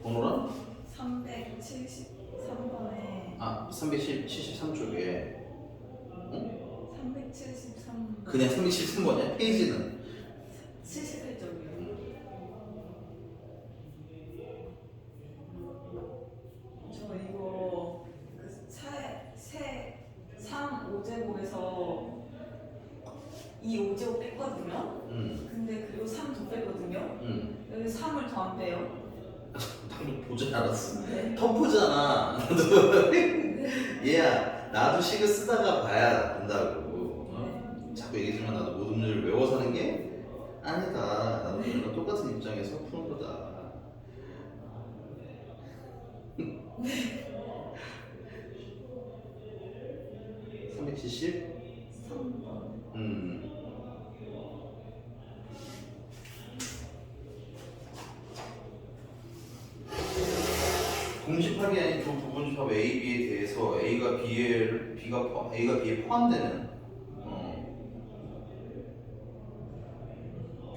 번호는? 373번에 373쪽에 373 그냥 373번이야? 페이지는? 71쪽이요. 저 이거 그 3 5제곱에서 2 5제곱 뺐거든요. 근데 그리고 3 더 뺐거든요. 여기 3을 더한대요. 나도 보지 않았어. 네. 터프잖아. 나도. 얘야, 나도 식을 쓰다가 봐야 된다고. 자꾸 얘기하지만 나도 모든 문제를 외워서 하는 게 아니다. 나도 너랑 똑같은 입장에서 푸는 거다. 370? 3번. 공집합이 아닌 두 부분집합 A, B에 대해서 A가 B에 포함되는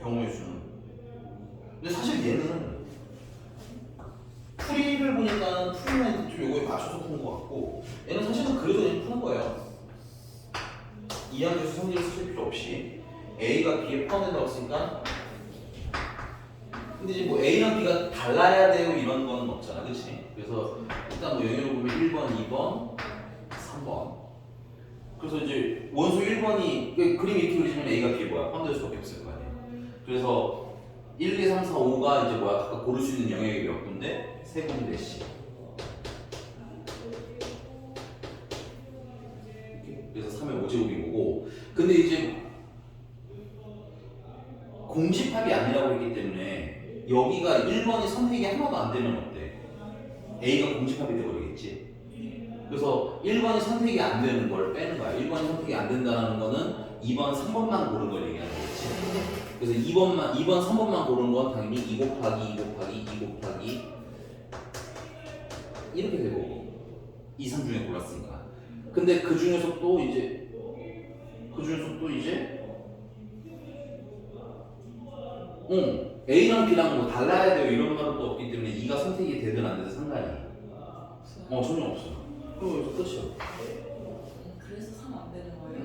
경우의 수는. 근데 사실 얘는 풀이를 보니까 풀이만 좀 요거에 맞춰서 푸는 것 같고, 얘는 사실은 그래도 그냥 푸는 거예요. 이항계수 성질을 쓰실 필요 없이 A가 B에 포함된다고 했으니까. 근데 이제 뭐 A랑 B가 달라야 돼요 이런 거는 없잖아, 그렇지? 그래서 일단 뭐 영역을 보면 1번, 2번, 3번. 그래서 이제 원소 1번이 그림 이렇게 그리시면 A가 B에 뭐야? 포함될 수밖에 없을 거 아니에요. 그래서 1, 2, 3, 4, 5가 이제 뭐야? 각각 고를 수 있는 영역이 몇 군데? 3군데씩. 그래서 3의 5제곱이 오고. 근데 이제 공집합이 아니라고 했기 때문에 여기가 1번이 선택이 하나도 안 되면 어때? A가 공집합이 되어버리겠지. 그래서 1번이 선택이 안 되는 걸 빼는 거야. 1번이 선택이 안 된다는 거는 2번, 3번만 고른 걸 얘기하는 거겠지. 그래서 2번, 3번만 고른 건 당연히 2 곱하기 2 곱하기 2 곱하기 이렇게 되고 2, 3 중에 골랐으니까. 근데 그 중에서 또 이제 A랑 B랑 뭐 달라야 돼요 이런 말은 또 없기 때문에 2가 선택이 되든 안 되든 상관이 전혀 없어. 그럼 여기서 끝이야. 그래서 3 안 되는 거예요?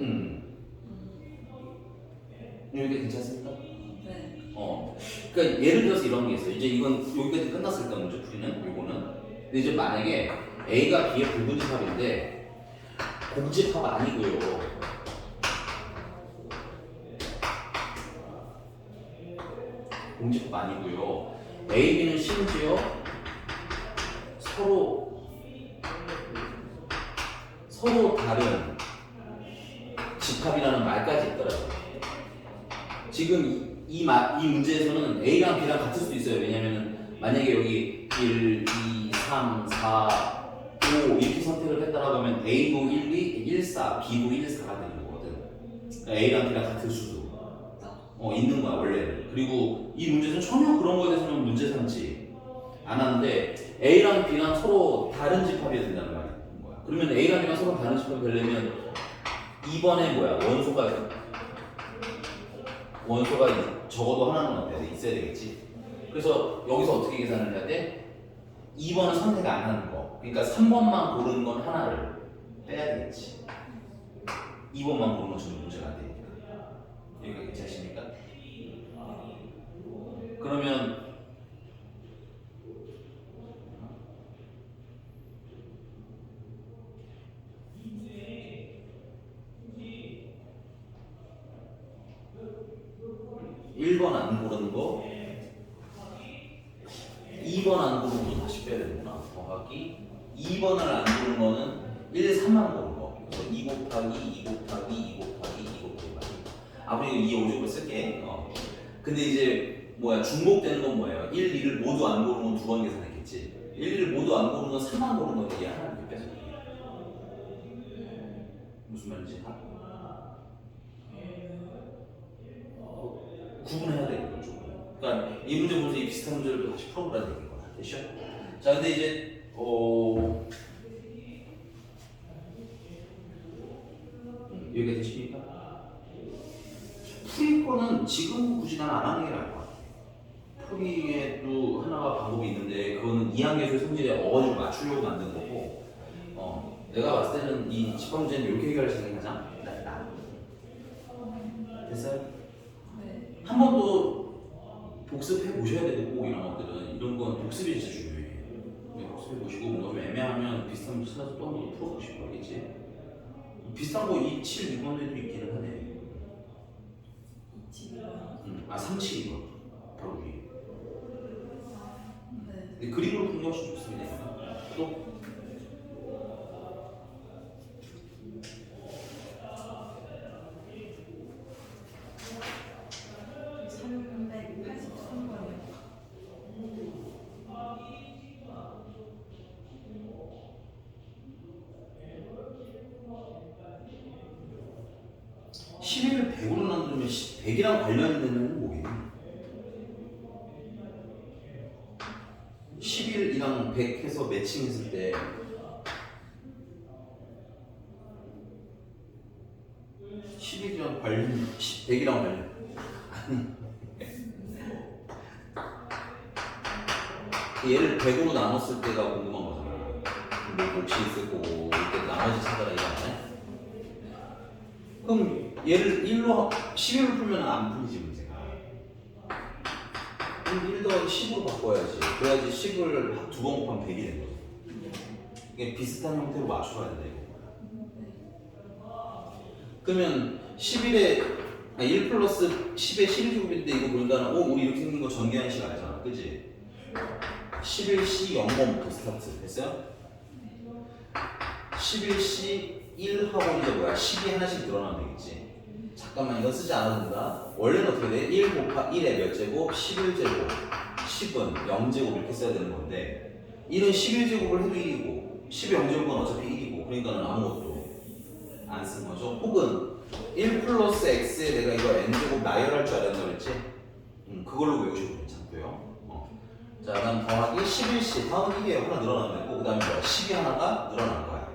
이게 괜찮습니까? 네. 그러니까 예를 들어서 이런 게 있어. 이제 이건 여기까지 끝났을 때 문제 풀이는 요거는. 근데 이제 만약에 A가 B의 부분집합인데 공집합 아니고요. 공집합 아니고요. A, B는 심지어 서로 다른 집합이라는 말까지 있더라고요. 지금 이 문제에서는 A랑 B랑 같을 수도 있어요. 왜냐면은 만약에 여기 1, 2, 3, 4, 5 이렇게 선택을 했다라고 하면 A도 1, 4, B도 1, 4가 되는 거거든. 그러니까 A랑 B랑 같을 수도 있는 거야 원래는. 그리고 이 문제에서는 전혀 그런 거에 대해서는 문제 삼지 않았는데 A랑 B랑 서로 다른 집합이 된다는 거야. 그러면 A랑 B랑 서로 다른 집합이 되려면 2번에 뭐야? 원소가 적어도 하나는 어때야 돼? 있어야 되겠지. 그래서 여기서 어떻게 계산을 해야 돼? 2번은 선택 안 하는 거. 그러니까 3번만 고르는 건 하나를 빼야 되겠지. 2번만 고르는 건 전혀 문제가 안 되니까. 여기가 괜찮으십니까? 그러면 1번 안 고르는 거, 2번 안 고르는 거 다시 빼야 되는구나. 더하기 2번을 안 고르는 거는 1, 3만 고른 거. 그래서 2 곱하기 2 곱하기 2 곱하기 2 곱하기 아무리 2, 5제곱을 쓸게. 근데 이제 중복되는 건 뭐예요? 1, 2를 모두 안 고르는 건 두 번 계산했겠지. 1, 2를 모두 안 고르는 건 3만 고르는 건 이게 하나 이렇게 빼서 무슨 말인지 구분해야 되겠죠. 그러니까 이 문제 보면서 이 비슷한 문제를 다시 풀어보라는 얘기인 거야. 됐죠? 자, 근데 이제 여기가 되십니까? 풀이 거는 지금 굳이 난 안 하는 게 나을 것 같아. 풀이에도 하나가 방법이 있는데 그거는 이항계수의 성질에 어가지고 맞추려고 만든 거고 내가 봤을 때는 이 집합 문제는 이렇게 해결할 생각이 가장 낫다. 됐어요? 네. 한 번 더 복습해 보셔야 되고 이런 것들은 이런 건 복습이 진짜 중요해. 복습해 보시고 뭔가 좀 애매하면 비슷한 문제 찾아서 또 한 번 더 풀어보시고 알겠지? 비슷한 거 2, 7, 2번에도 있기는 하네. 3, 7, 2번 바로 위에. 네. 근데 그림으로 푸는 게 훨씬 좋습니다. 또 383번이요. 11을 100으로 나누면 100이랑 관련이 되는 뭐겠니? 11이랑 100 해서 매칭했을 때 11이랑 관련, 100이랑 관련. 얘를 100으로 나눴을 때가 궁금한 거잖아. 뭐 혹시 있을 거고 이렇게 나머지 찾아라 이거 아니야? 그럼 얘를 1로 11로 풀면 안 풀리지 문제가. 그럼 1 더하기 10으로 바꿔야지. 그래야지 10을 두 번 곱하면 100이 되는 거지. 이게 비슷한 형태로 맞춰가야 된다 이거. 그러면 1 플러스 10의 11제곱인데 이거 보니까 우리 이렇게 생긴 거 전개한식 알잖아. 그치? 11C 0번부터 스타트 됐어요? 11C 1하고 이제 뭐야? 10이 하나씩 늘어나면 되겠지. 잠깐만 이건 쓰지 않아도 된다. 원래는 어떻게 돼? 1 곱하 1의 몇 제곱? 11제곱 10은 0제곱 이렇게 써야 되는 건데 1은 11제곱을 해도 1이고 10의 0제곱은 어차피 1이고 그러니까는 아무것도 안 쓴 거죠. 혹은 1 플러스 x에 내가 이거 n제곱 나열할 줄 알았나 그랬지? 그걸로 외우셔도 괜찮고요. 자, 그다음 더하기 11c 다음은 1이에요. 하나 늘어나면 되고 그 다음에 뭐야? 10이 하나가 늘어날 거야.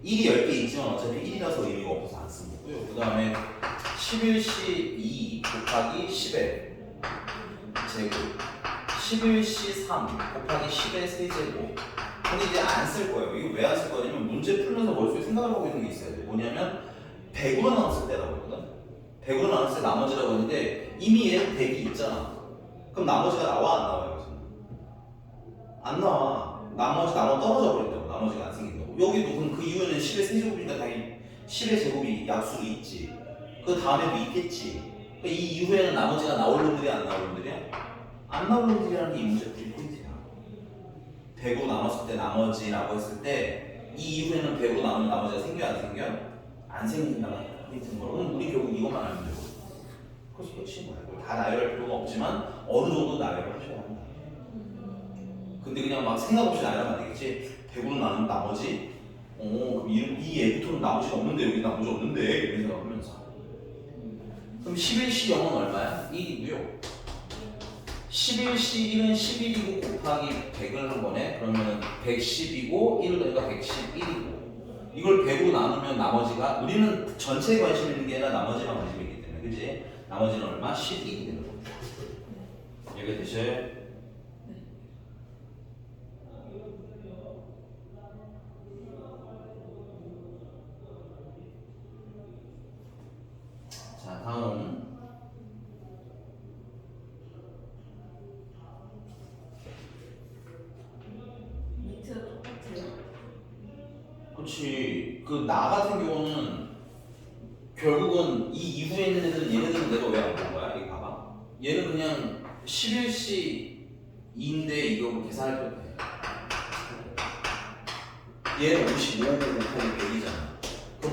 1이 10개 있지만 어차피 1이라서 의미가 없어서 안 쓴 거고요. 그 다음에 11c 2 곱하기 10의 제곱 11c 3 곱하기 10의 세제곱. 근데 이제 안 쓸 거예요. 이거 왜 안 쓸 거냐면 문제 풀면서 머릿속에 생각을 하고 있는 게 있어야 돼. 뭐냐면 100으로 나눴을 때라고 했거든. 100으로 나눴을 때 나머지라고 했는데 이미 얘는 100이 있잖아. 그럼 나머지가 나와 안 나와요? 여기서는? 안 나와. 나머지 떨어져 버린다고. 나머지가 안 생긴다고. 여기도 그럼 그 이유는 10의 세제곱이니까 당연히 10의 제곱이 약수로 있지. 그 다음에도 있겠지. 그러니까 이 이후에는 나머지가 나올 놈들이야 안 나올 놈들이야? 안 나올 놈들이라는 게 이 문제 풀이 포인트야. 100으로 나눴을 때 나머지라고 했을 때 이 이후에는 100으로 나누면 나머지가 생겨 안 생겨? 안 생긴다는 포인트인 거로. 그럼 우리 결국 이것만 알면 되고. 그래서 끝인 거야. 다 나열할 필요가 없지만 어느 정도 나열을 하셔야 한다. 근데 그냥 막 생각 없이 나열하면 안 되겠지. 100으로 나누면 나머지 그럼 이 얘부터는 나머지가 없는데 여기 나머지 없는데 이런 생각하면서 그럼 11C 0은 얼마야? 1이고요 11C 1은 11이고 곱하기 100을 한 거네. 그러면 110이고 1을 더니까 111이고 이걸 100으로 나누면 나머지가 우리는 전체에 관심 있는 게 아니라 나머지만 관심 있기 때문에 그치? 나머지는 얼마? 11이 되는 겁니다. 이해가 되셔요? 자, 다음 밑에 똑같아요. 그렇지. 그 나 같은 경우는 결국은 이 이후에 있는 애들은 얘네들은 내가 왜 안 본 거야? 이거 봐봐. 얘는 그냥 11C 2인데 이거 계산할 필요 없네. 얘는 55 곱하기 100이잖아. 그럼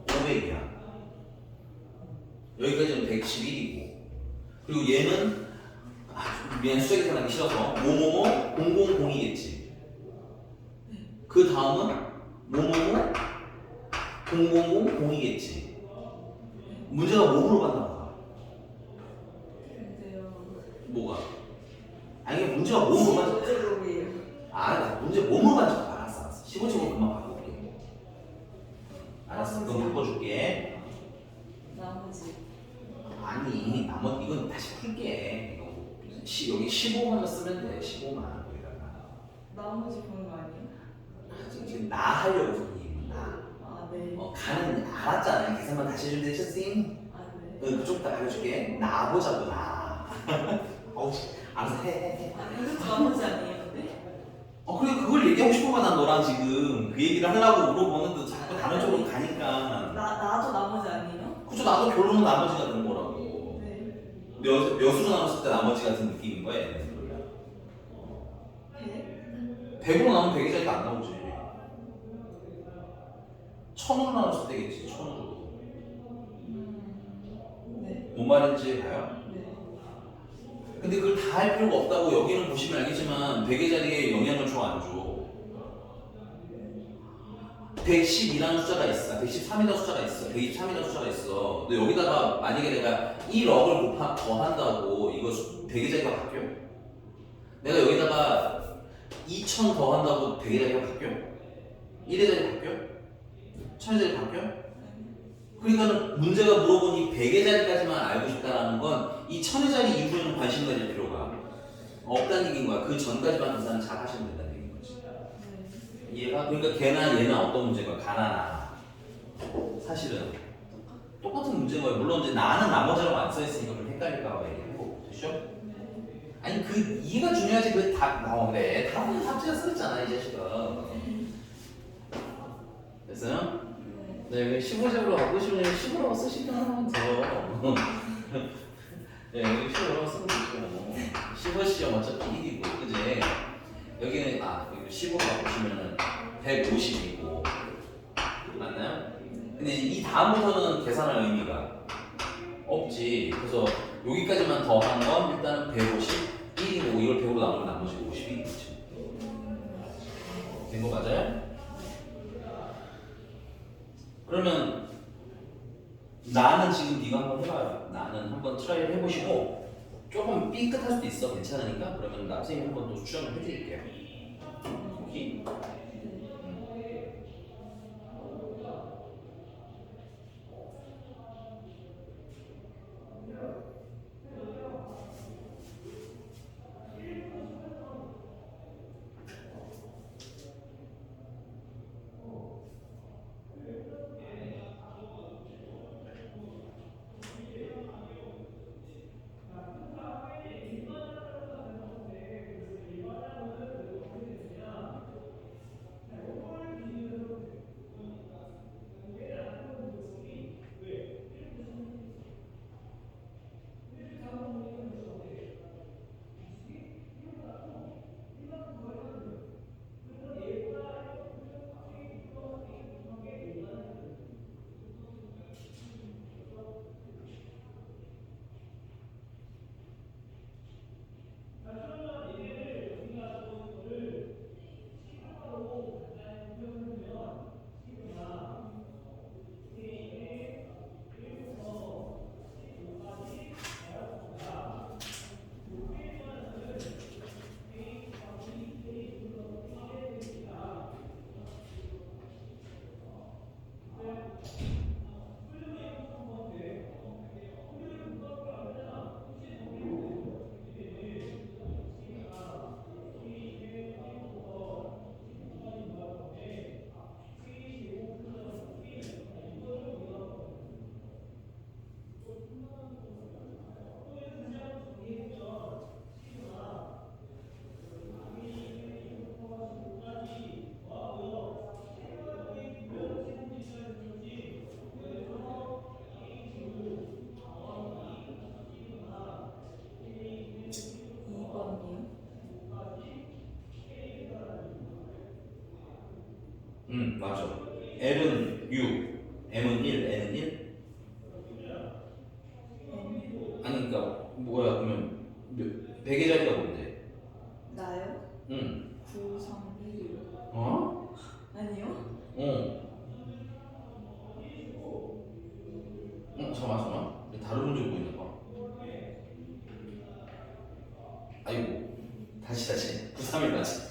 5,500이야. 여기까지는 111이고. 그리고 얘는 미안 수작 계산하기 싫어서 뭐뭐뭐 000이겠지. 그 다음은 뭐뭐뭐 0000이겠지. 문제가 뭐 물어봤나 봐. 근데요. 뭐가? 아니 문제가 뭐 물어봤나? 제곱이에요. 나 문제 뭐 물어봤나? 알았어. 15제곱 금방 바꿔볼게. 알았어. 그럼 바꿔줄게. 나머지. 아니 나머지 이건 다시 풀게. 여기 15만원 쓰면 돼. 15만원 거기다가. 나머지 보는 거 아니에요? 지금 나 하려고 선생님. 나. 아 네. 가는 알았잖아. 계산만 다시 해주면 되지 선생님? 아 네. 좀 이따 알려줄게. 나 보자고 나. 어우 알았어 해. 아 이것도 나머지 아니에요 근데? 그래 그걸 얘기하고 싶은 거야 난 너랑 지금 그 얘기를 하려고 물어보는데 자꾸 다른 쪽으로 가니까. 나도 나머지 아니에요? 그쵸 나도 결론은 나머지가 되는 거라고. 네. 몇으로 나눴을 때 나머지 같은 느낌인 거야 얘는 그러면. 100? 100으로 나오면 100의 자리가 안 나오지. 1000으로 나눴을 때겠지 1000으로. 네. 뭔 말인지 봐요? 네. 근데 그걸 다 할 필요가 없다고. 여기는 보시면 알겠지만 100의 자리에 영향을 줘 안 줘? 112라는 숫자가 있어. 113이라는 숫자가 있어. 123이라는 숫자가 있어. 근데 여기다가 만약에 내가 1억을 더한다고 이거 100의 자리가 바뀌어? 내가 여기다가 2000 더한다고 100의 자리가 바뀌어? 1의 자리 바뀌어? 1000의 자리 바뀌어? 그러니까는 문제가 물어보니 100의 자리까지만 알고 싶다라는 건 이 1000의 자리 이후에는 관심 가질 필요가 없다는 얘기인 거야. 그 전까지만 계산을 잘 하시면 된다는 얘기인 거지. 얘가 그러니까 걔나 얘나 어떤 문제가 가나나 사실은 똑같은 문제인 거예요. 물론 이제 나는 나머지라고 안 써있으니까 좀 헷갈릴까 봐 얘기하고 됐죠? 아니 그 이해가 중요하지. 그 답 나오는데 답은 답지가 써있잖아 이 자식아. 됐어요? 네, 15적으로 갖고 싶으면 15라고 쓰시면 하나만 더. 네, 여기 15라고 쓰면 되죠. 15 시험 어차피 1이고, 그지? 여기는, 여기 15라고 보시면은 150이고, 맞나요? 근데 이 다음부터는 계산할 의미가 없지. 그래서 여기까지만 더한 건 일단은 150, 1이고, 이걸 100으로 나누면 나머지 50이 있죠. 된 거 맞아요? 그러면 나는 지금 네가 한번 해봐요. 나는 한번 트라이를 해보시고 조금 삐끗할 수도 있어. 괜찮으니까 그러면 나 선생님 한번 또 추천을 해드릴게요. 오케이? 맞아. L은 6, M은 1, N은 1? 아니 그러니까 뭐야 그러면 100의 자리가 뭔데? 나요? 응. 9, 3, 1. 어? 아니요? 잠깐만. 다른 문제 보이나 봐. 아이고. 다시. 9, 3일 맞지?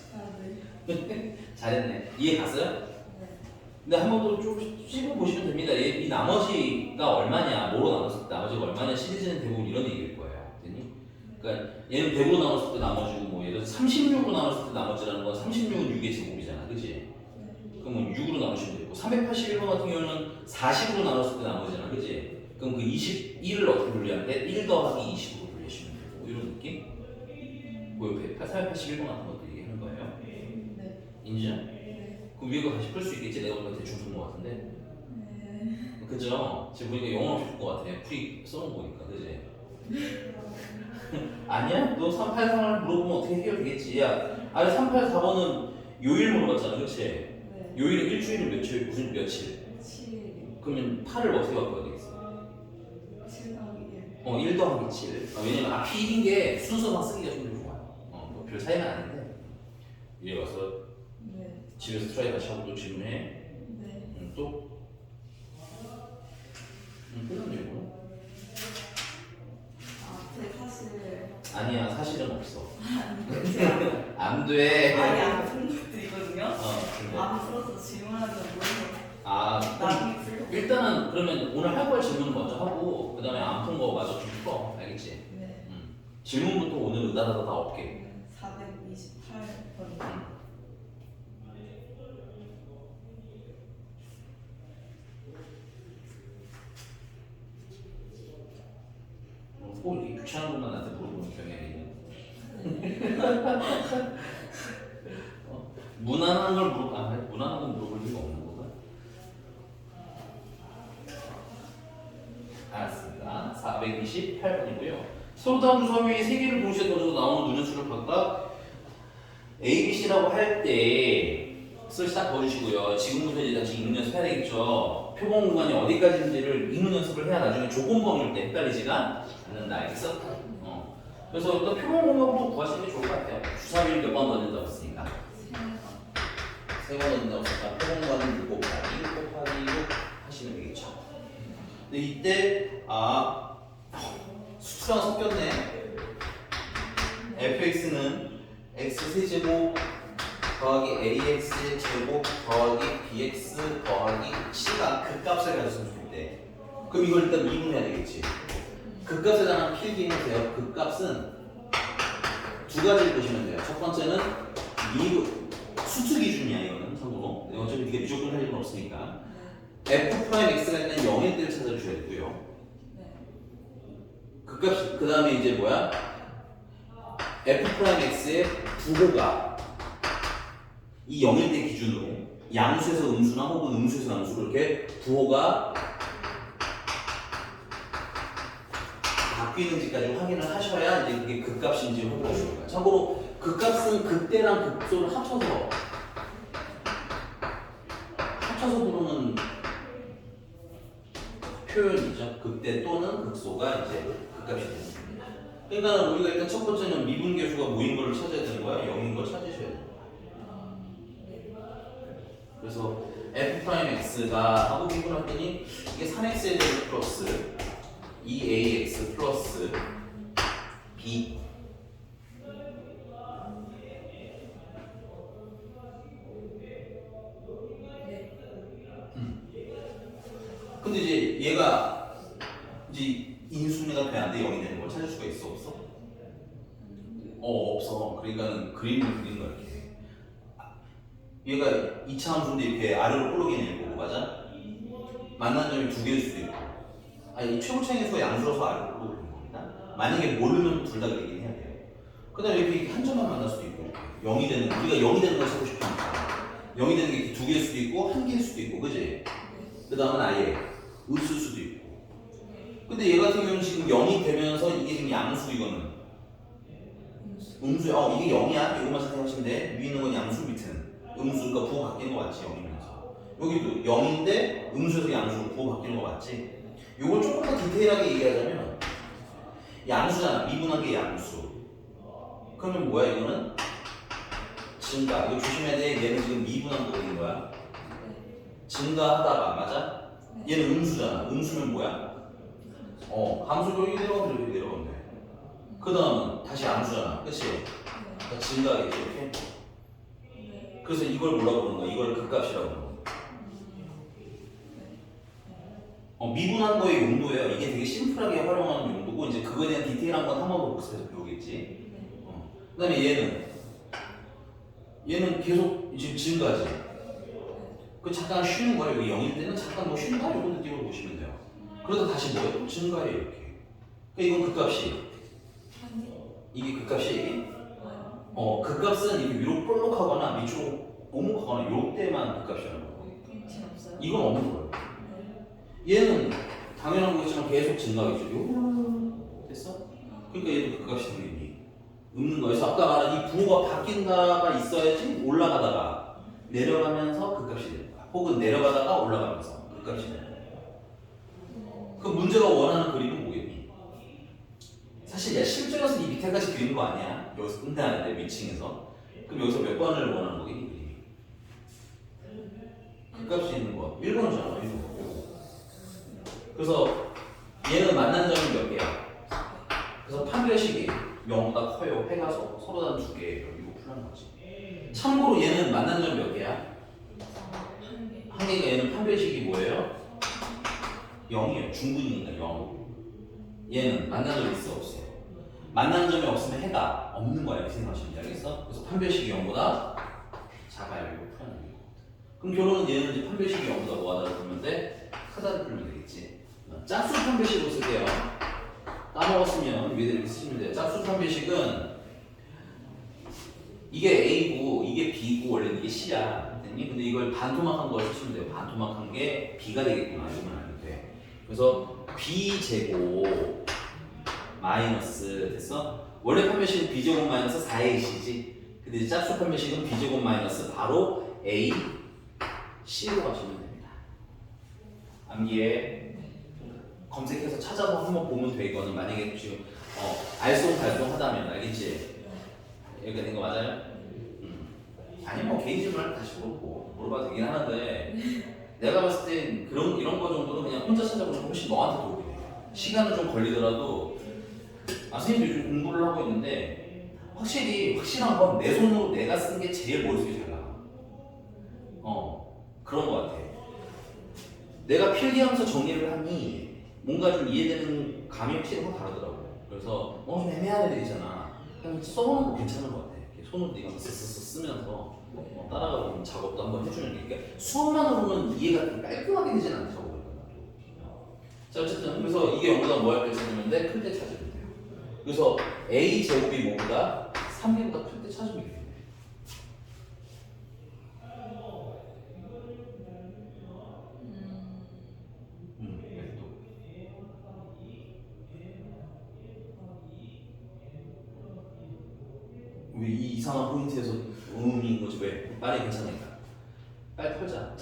네. 잘했네. 이해 갔어요? 네. 근데 한 번 더 좀 씹어보시면 됩니다. 이 나머지가 얼마냐, 뭐로 나눴을 때 나머지가 얼마냐 시리즈는 대부분 이런 얘기일 거예요. 그러니까 얘는 100으로 나눴을 때 나머지고 뭐 예를 들어서 36으로 나눴을 때 나머지라는 건 36은 6의 제곱이잖아, 그지? 그럼 6으로 나누시면 되고 381번 같은 경우는 40으로 나눴을 때 나머지잖아, 그지? 그럼 그 21을 어떻게 분리하는데 1 더하기 20으로 분리하시면 되고 이런 느낌? 뭐 옆에 381번 같은 것도 얘기하는 거예요. 네. 인정? 네. 그럼 위에 거 다시 풀 수 있겠지? 내가 보면 대충 푼 거 같은데. 네. 그죠? 지금 보니까 영어 없을 것 같아. 풀이 써놓은 거니까, 그지? 아니야? 너 383을 물어보면 어떻게 해결되겠지? 야, 아래 384번은 요일 물어봤잖아, 그치? 네. 요일은 일주일은 며칠, 무슨 며칠? 7. 그러면 8을 어떻게 바꿔야 되겠어? 7 더하기 1. 1 더하기 7. 왜냐면 앞이 1인 게 순서상 쓰기가 좀 좋아요. 뭐별 차이는 아닌데. 위에 가서 네. 집에서 트라이 같이 하고 또 질문해. 네. 또? 끝났네, 이거. 제 사실 아니야, 사실은 없어. 제가 안 돼. 많이 안 푼 것들이거든요. 근데. 안 풀어서 질문하기가 모르겠어요. 아, 나중에 풀려. 일단은 그러면 오늘 할 걸 질문을 먼저 하고 그 다음에 안 푼 거 마저 좀 풀어. 알겠지? 네. 질문부터 오늘 의다다다 없게. 428번. 꼭 이렇게 귀찮은 것만 나한테 물어보는 경향이 무난한 걸 무난한 건 물어볼 리가 없는 거가? 알았습니다. 428번이고요. 서로 다른 주사 위에 세 개를 동시에 던져서 나오는 눈연수를 각각 A, B, C라고 할 때 쓸 딱 보여주시고요. 지금부터 이제 다시 읽는 연습 해야 되겠죠. 표본 공간이 어디까지인지를 읽는 연습을 해야 나중에 조건범위일 때 헷갈리지가 않는다. 알겠어? 그래서 일단 표본 공간부터 구하시는 게 좋을 것 같아요. 주사위를 몇 번 던진다고 했으니까. 3번 던진다고 했으니까 표본 공간은 6 곱하기 6 곱하기 6 하시면 되겠죠. 근데 이때 수랑 섞였네. fx는 x 세제곱 더하기 ax 제곱 더하기 bx 더하기 c가 극값을 가졌으면 좋겠대. 그럼 이걸 일단 미분해야 되겠지. 극값에 대한 필기는 돼요. 극값은 두 가지를 보시면 돼요. 첫 번째는 미분 수트 기준이야. 이거는 참고로. 어차피 이게 무조건 할 일은 없으니까. f'x가 있는 0일 때를 찾아주셔야 되고요. 극값 그 다음에 이제 뭐야? f'x의 부호가 이 0일 때 기준으로 양수에서 음수나 혹은 음수에서 양수로 이렇게 부호가 바뀌는지까지 확인을 하셔야 이제 그게 극값인지 확인하시는 거예요. 참고로 극값은 극대랑 극소를 합쳐서 부르는 표현이죠. 극대 또는 극소가 이제 극값이 되는 겁니다. 그러니까 우리가 일단 첫 번째는 미분계수가 뭐인 걸 찾아야 되는 거야. 0인 걸 찾으셔야 돼요. 그래서 f'x가 하고 미분했더니 이게 3x에 대한 플러스 2ax 플러스 b 근데 이제 얘가 이제 인수분해가 돼야 돼 0이 되는 걸 찾을 수가 있어 없어? 없어. 그러니까는 그림을 그리는 거야 이렇게. 얘가 2차 함수인데 이렇게 아래로 볼록이네 거고 맞아? 만난 점이 두 개일 수도 있고. 아니 최고차의 수가 양수라서 아래로 볼록인 겁니다. 만약에 모르면 둘 다 그리긴 해야 돼요. 그다음에 이렇게 한 점만 만날 수도 있고 0이 되는 우리가 0이 되는 걸 찾고 싶으니까 0이 되는 게 두 개일 수도 있고 한 개일 수도 있고 그지? 그 다음은 아예 없을 수도 있고. 근데 얘 같은 경우는 지금 0이 되면서 이게 지금 양수 이거는 음수. 이게 0이야. 이것만 생각하시면 돼. 위에 있는 건 양수 밑은 음수. 그러니까 부호 바뀌는 거 맞지? 0이면서 여기도 0인데 음수에서 양수로 부호 바뀌는 거 맞지? 요걸 조금 더 디테일하게 얘기하자면 양수잖아. 미분한 게 양수. 그러면 뭐야 이거는? 증가. 이거 조심해야 돼. 얘는 지금 미분한 거인 거야. 증가하다가 맞아? 얘는 음수잖아. 음수면 뭐야? 함수로 여기 내려가면 여기 내려가면 돼. 그 다음은 다시 양수잖아. 그치? 그러니까 증가하겠지 이렇게? 그래서 이걸 뭐라고 부르는 거야? 이걸 극값이라고 부르는 거야. 미분한 거의 용도예요. 이게 되게 심플하게 활용하는 용도고 이제 그거에 대한 디테일한 건 한 번 더 복습해서 배우겠지. 그다음에 얘는 계속 지금 증가지. 그 잠깐 쉬는 거예요. 여기 0일 때는 잠깐 뭐 쉰다 이런 느낌으로 보시면 돼요. 그러다 다시 뭐예요? 증가해 이렇게. 그러니까 이건 극값이. 이게 극값이. 극값은 이렇게 위로 볼록하거나 밑으로 오목하거나 요 때만 극값이라는 거예요. 이건 없는 거예요. 얘는 당연한 거겠지만 계속 증가하겠죠. 됐어? 그러니까 얘도 극값이 당연히 없는 거예요. 그래서 아까 말한 이 부호가 바뀐다가 있어야지 올라가다가 내려가면서 극값이 되는 거야. 혹은 내려가다가 올라가면서 극값이 되는 거야. 그 문제가 원하는 그림은 뭐겠니? 사실 야 실전에서 이 밑에까지 그리는 거 아니야. 여기서 끝나는데 위층에서. 그럼 여기서 몇 번을 원하는 거겠니? 그림이? 극값이 있는 거 1번이잖아. 1번. 그래서 얘는 만난 점이 몇 개야? 그래서 판별식이 0보다 커요. 해가 서로 다른 두 개예요. 이거 풀는 거지. 참고로 얘는 만난 점 몇 개야? 한 개가 얘는 판별식이 뭐예요? 0이에요. 중분이니까 0. 얘는 만난 점이 있어 없어? 만난 점이 없으면 해가 없는 거야. 이렇게 생각하시면 돼. 알겠어? 그래서 판별식이 0보다 작아요. 이거 풀는 거. 그럼 결론은 얘는 이제 판별식이 0보다 뭐하다고 풀면 돼? 크다고 풀면 되겠지. 짝수 판별식으로 쓸게요. 까먹었으면 위에다 이렇게 쓰시면 돼요. 짝수 판별식은 이게 A고 이게 B고 원래 이게 C야. 근데 이걸 반토막한 걸 쓰시면 돼요. 반토막한 게 B가 되겠구나. 이거만 알면 돼. 그래서 B제곱 마이너스 됐어? 원래 판별식은 B제곱 마이너스 4AC지. 근데 이제 짝수 판별식은 B제곱 마이너스 바로 A, C로 가시면 됩니다. 암기에 검색해서 찾아서 한번 보면 돼. 이거는 만약에 지금 알쏭달쏭하다면 알겠지? 여기가 된 거 맞아요? 아니 뭐 개인 질문을 다시 물어봐도 되긴 하는데 내가 봤을 땐 이런 거 정도는 그냥 혼자 찾아보면 훨씬 너한테 도움이 돼. 시간은 좀 걸리더라도 선생님도 요즘 공부를 하고 있는데 확실한 건 내 손으로 내가 쓴 게 제일 머릿속에 잘 나가. 그런 거 같아. 내가 필기하면서 정리를 하니 뭔가 좀 이해되는 감이 확실히 다르더라고. 그래서 좀 애매한 애들 있잖아. 그냥 써보는 거 괜찮은 것 같아. 이렇게 손으로 네가 쓰면서 따라가 보면 작업도 한번 해주는 게. 그러니까 수업만으로는 이해가 깔끔하게 되진 않다고 그러더라고. 자 어쨌든 그래서 이게 0보다 뭐 할 때 찾으면 클 때 찾으면 돼요. 그래서 A 제곱이 뭐보다 3개보다 클 때 찾으면 돼요. 왜 이 이상한 포인트에서 음인 거지? 왜? 말이 괜찮으니까. 빨리 털자.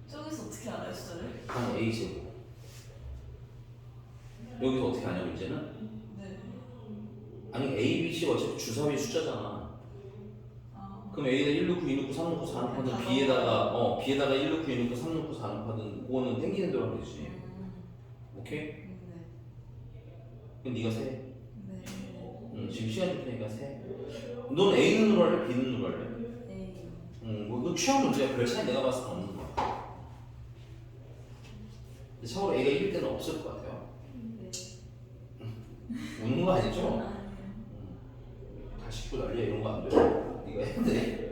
저기서 어떻게 알아요, 숫자를? 그럼 A 제곱. 여기서 어떻게 하냐고 이제는? 네. 아니 A, B, C가 어차피 주사위 숫자잖아. 그럼 A에다 1 넣고 2 넣고 3 넣고 4 넣고 하든 B에다가 1 넣고 2 넣고 3 넣고 4 넣고 하든 그거는 땡기는 대로 하면 되지. 오케이? 네. 그럼 네가 세. 네. 지금 시간 줄 테니까 세. 넌 A 눈으로 할래? B 눈으로 할래? 네. 너 취향 문제야. 별 차이 내가 봤을 때 없는 거야. 근데 참고로 A가 1일 때는 없을 것 같아요. 네. 웃는 거 아니죠? 다시 또 난리야. 이런 거 안 돼. 네가 해야 돼.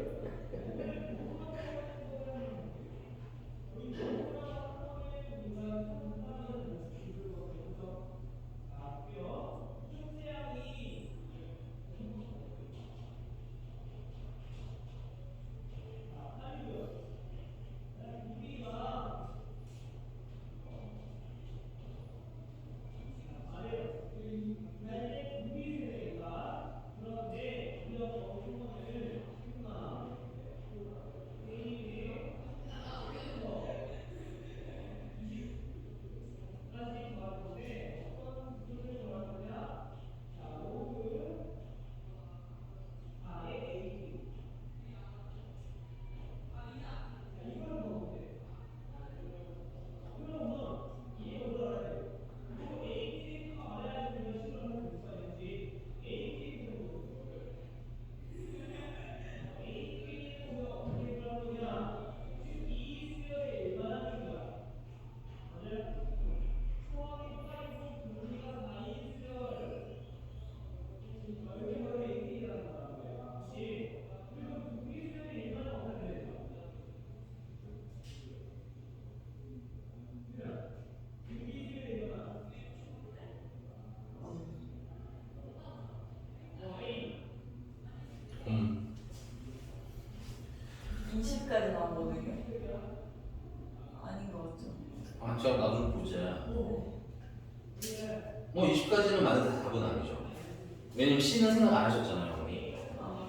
C는 생각 안 하셨잖아요, 어머니. 아,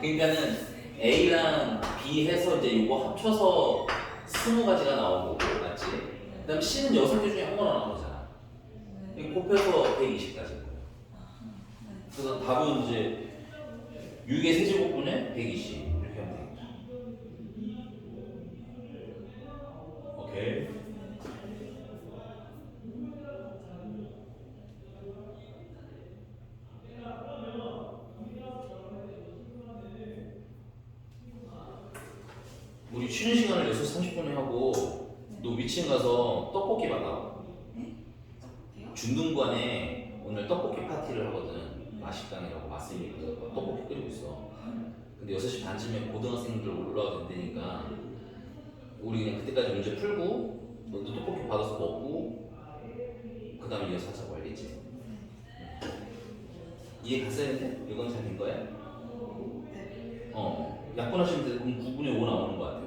그러니까는 A랑 B 해서 이제 이거 합쳐서 20가지가 나온 거고, 맞지? 그 다음 C는 6개 중에 한 거나 나온 거잖아. 네. 곱해서 120까지. 그래서 답은 이제 6의 세제곱분에 120 이렇게 하면 되겠다. 오케이. 우리 쉬는 시간을 6시 30분에 하고 너 위층 가서 떡볶이 받아. 네? 떡볶이요? 중등반에 오늘 떡볶이 파티를 하거든. 마식당이라고 마스님이 떡볶이 끓이고 있어. 근데 6시 반쯤에 고등학생들 올라와도 된다니까 우리 그냥 그때까지 문제 풀고 너도 떡볶이 받아서 먹고 그 다음에 이어서 하자고 알겠지? 이해 갔어야 했는데? 이건 잘 된 거야? 네. 약분하시면 돼. 그럼 9분의 5 나오는 거 같아요.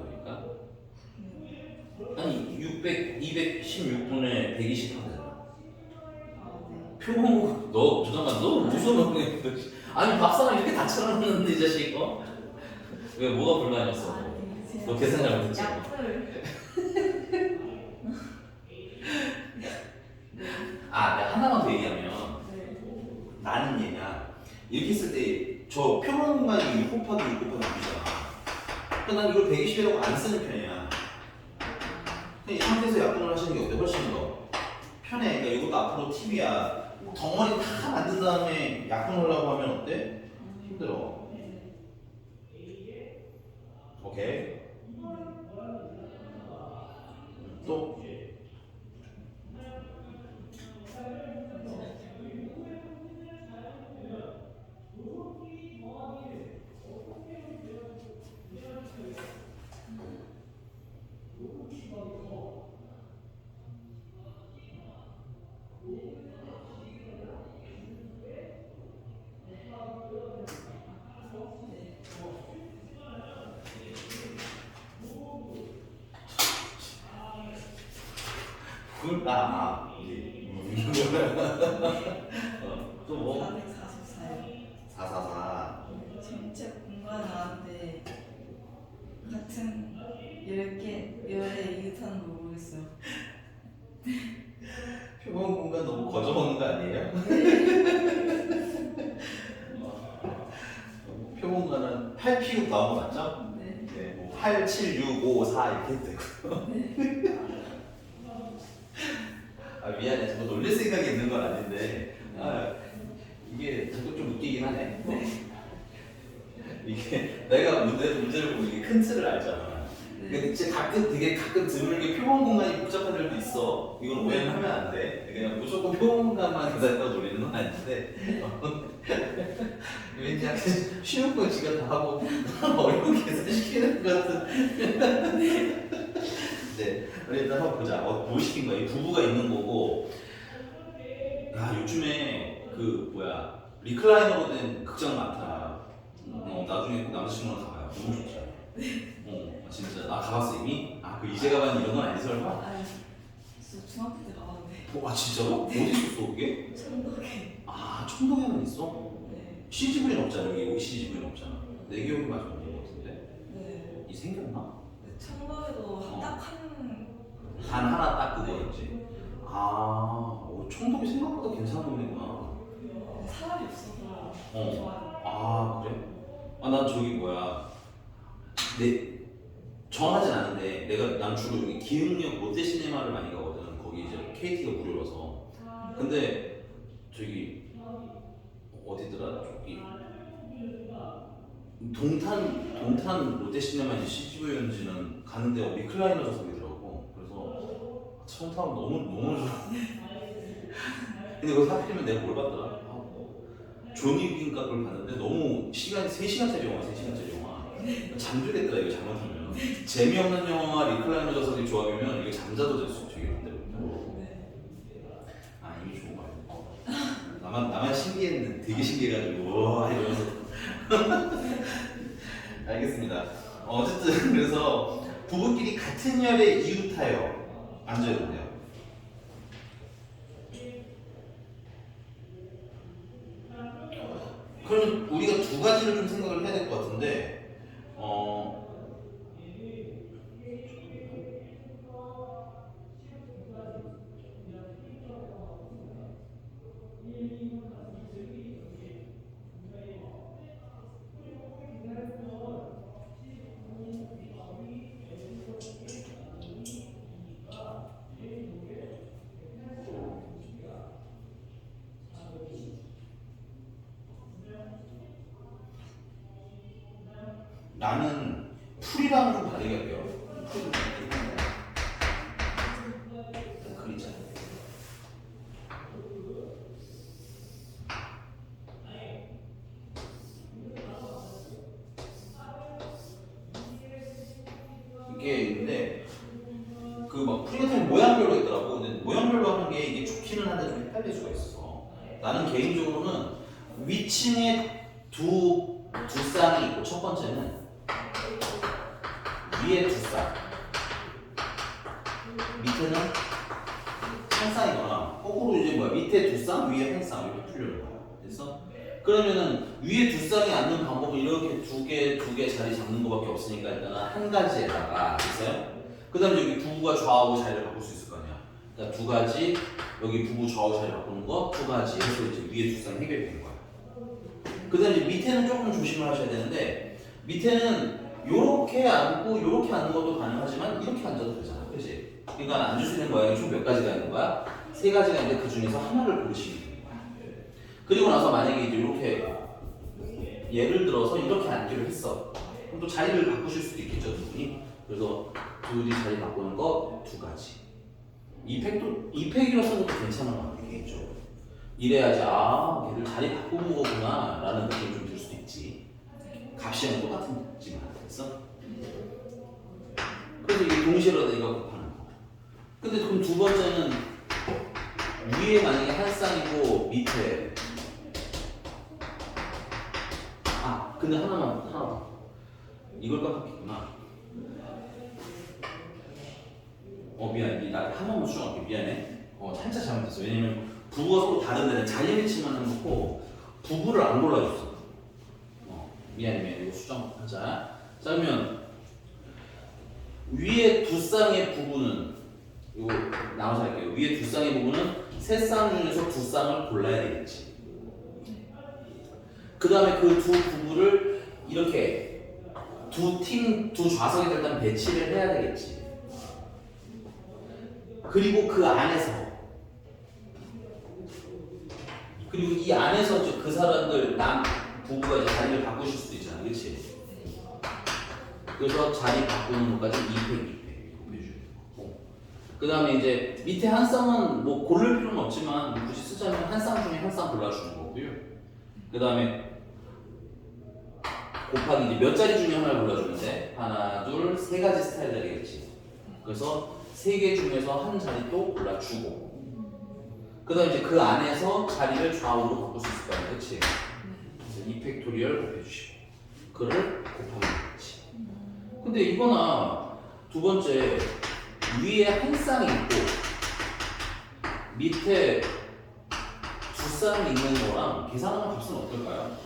그러니까 아니 216분에 120 하면 되잖아. 아, 네. 표본 너 잠깐만 너 무슨 놈이야? 아니 밥상을 이렇게 다 차려놨는데 이 자식 왜 뭐가 불만이었어? 아니, 제가 너 계산 잘못했지? 약불. 내가 하나만 더 얘기하면 네. 나는 얘냐 이렇게 했을 때 저 표본 공간이 6 곱하기 6 곱하기 6이잖아. 그러니까 난 이걸 120이라고 안 쓰는 편이야. 이 상태에서 약분을 하시는 게 어때? 훨씬 더 편해. 그러니까 이것도 앞으로 팁이야. 덩어리 다 만든 다음에 약분하려고 하면 어때? 힘들어. 오케이. 또 또 뭐? 444요. 444. 전체 공간 안에 같은 10개, 열의 이웃하는 거 모르겠어요. 표본 공간 너무 거저먹는 거 아니에요? 표본 공간은 8 피우 나온 거 맞죠? 네. 네, 뭐 8, 7, 6, 5, 4 이렇게 해도 되고요. 미안해, 자꾸 놀릴 생각이 있는 건 아닌데 이게 자꾸 좀 웃기긴 하네. 이게 내가 문제를 보면 이게 큰 틀을 알잖아. 근데 진짜 가끔 드물게 표본 공간이 복잡한 일도 있어. 이건 오해는 하면 안 돼. 그냥 무조건 표본 공간만 계산했다고 놀리는 건 아닌데 왠지 약간 쉬운 거 지가 다 하고 어려운 계산시키는 것 같은. 네, 우리 일단 한번 보자. 뭐 시킨 거야? 부부가 있는 거고. 야, 요즘에 그 뭐야 리클라이너로 된 극장 많다. 나중에 남자친구랑 가봐요. 너무 좋지. 진짜 나 가봤어 이미? 그 이제 가봤니 이런 건 아니 설마? 아, 저 중학교 때 가봤는데. 진짜로? 어디 있었어 그게? 천덕에. 청동에만 있어? 네. CGV는 없잖아. 여기 CGV는 없잖아. 내 기억이 맞아 없는 것 같은데. 네. 이 생겼나? 천덕에도 딱 단 하나 딱 그거였지. 청동이 생각보다 괜찮은 동네구나. 사람이 없어서 좋아요. 그래? 난 저기 뭐야 정하진 않은데 난 주로 여기 기흥역 롯데시네마를 많이 가거든. 거기 이제 KT가 무료라서. 근데 저기 어디더라? 저기 동탄 롯데시네마 이제 CGV였는지는 가는데 리클라이너 좌석이더라고. 그래서 처음 너무 좋아. 근데 거기 하필이면 내가 뭘 봤더라? 조니 윙가 그걸 봤는데 너무 시간이 3시간짜리 영화. 잠들겠더라 이거 잘못하면. 재미없는 영화와 리클라이너 좌석이 조합이면 이게 잠자도 될 수 있죠. 이게 이미 좋은 거 아니야? 나만 신기했는데 되게 신기해가지고 우와 이러면서. 알겠습니다. 어쨌든 그래서 부부끼리 같은 열에 이웃하여 앉아야 된대요. 그러면 우리가 두 가지를 좀 생각을 해야 될 것 같은데 나는 풀이랑은 좀 다르게 할게요. 풀이 그리자. 이게 있는데 그 막 풀이 같은 게 모양별로 있더라고. 근데 모양별로 하는 게 이게 좋기는 한데 좀 헷갈릴 수가 있어. 나는 개인적으로는 위층에 두 쌍이 있고 첫 번째는 위에 두 쌍, 밑에는 한 쌍이거나 거꾸로 이제 뭐야 밑에 두 쌍, 위에 한 쌍 이렇게 풀려는 거야. 그래서 그러면은 위에 두 쌍이 앉는 방법은 이렇게 두 개 자리 잡는 거밖에 없으니까 일단은 한 가지에다가 있어요. 그다음에 여기 부부가 좌우고 자리를 바꿀 수 있을 거 아니야. 그러니까 두 가지 여기 부부 좌우 자리 바꾸는 거 두 가지 해서 이제 위에 두 쌍 해결되는 거야. 그다음에 이제 밑에는 조금 조심을 하셔야 되는데 밑에는 요렇게 앉고 요렇게 앉는 것도 가능하지만 이렇게 앉아도 되잖아, 그렇지? 그러니까 앉을 수 있는 모양이 총 몇 가지가 있는 거야? 세 가지가 있는데 그 중에서 하나를 고르시면 되는 거야. 그리고 나서 만약에 이제 이렇게 예를 들어서 이렇게 앉기로 했어. 그럼 또 자리를 바꾸실 수도 있겠죠, 두 분이. 그래서 둘이 자리 바꾸는 거 두 가지. 이팩이로 쓴 것도 괜찮은 거 같아, 개인적으로. 이래야지 얘를 자리 바꾸는 거구나 라는 느낌이 좀 들 수도 있지. 값이랑 똑같지만 됐어? 그래서 이게 동시에로 이거 곱하는 거. 근데 그럼 두 번째는 위에 만약에 한 쌍이고 밑에 근데 하나 이걸 깜빡했구나. 미안, 나 한 번만 수정할게. 미안해. 살짝 잘못했어. 왜냐면 부부가 서로 다른데 자리 배치만 해놓고 부부를 안 골라줬어. 미안해. 이거 수정하자. 자, 그러면 위에 두 쌍의 부부는 이거 나눠서 할게요. 위에 두 쌍의 부부는 세 쌍 중에서 두 쌍을 골라야 되겠지. 그 다음에 그 두 부부를 이렇게 두 좌석에 일단 배치를 해야 되겠지. 그리고 그 안에서 그리고 이 안에서 그 사람들 부부가 이제 자리를 바꾸실 수도 있잖아, 그렇지? 그래서 자리 바꾸는 것까지 2팩 곱해줘야 되고. 그 다음에 이제 밑에 한 쌍은 뭐 고를 필요는 없지만 굳이 쓰자면 한 쌍 중에 한 쌍 골라주는 거고요. 그 다음에 곱하기 이제 몇 자리 중에 하나를 골라주는데 하나, 둘, 세 가지 스타일 자리겠지. 그래서 세 개 중에서 한 자리 또 골라주고. 그 다음에 이제 그 안에서 자리를 좌우로 바꿀 수 있을 거 아니야, 그치? 그래서 2팩토리얼 곱해주시고 그를 곱하면 되겠지. 근데 이거나 두 번째 위에 한 쌍이 있고 밑에 두 쌍이 있는 거랑 계산하는 값은 어떨까요?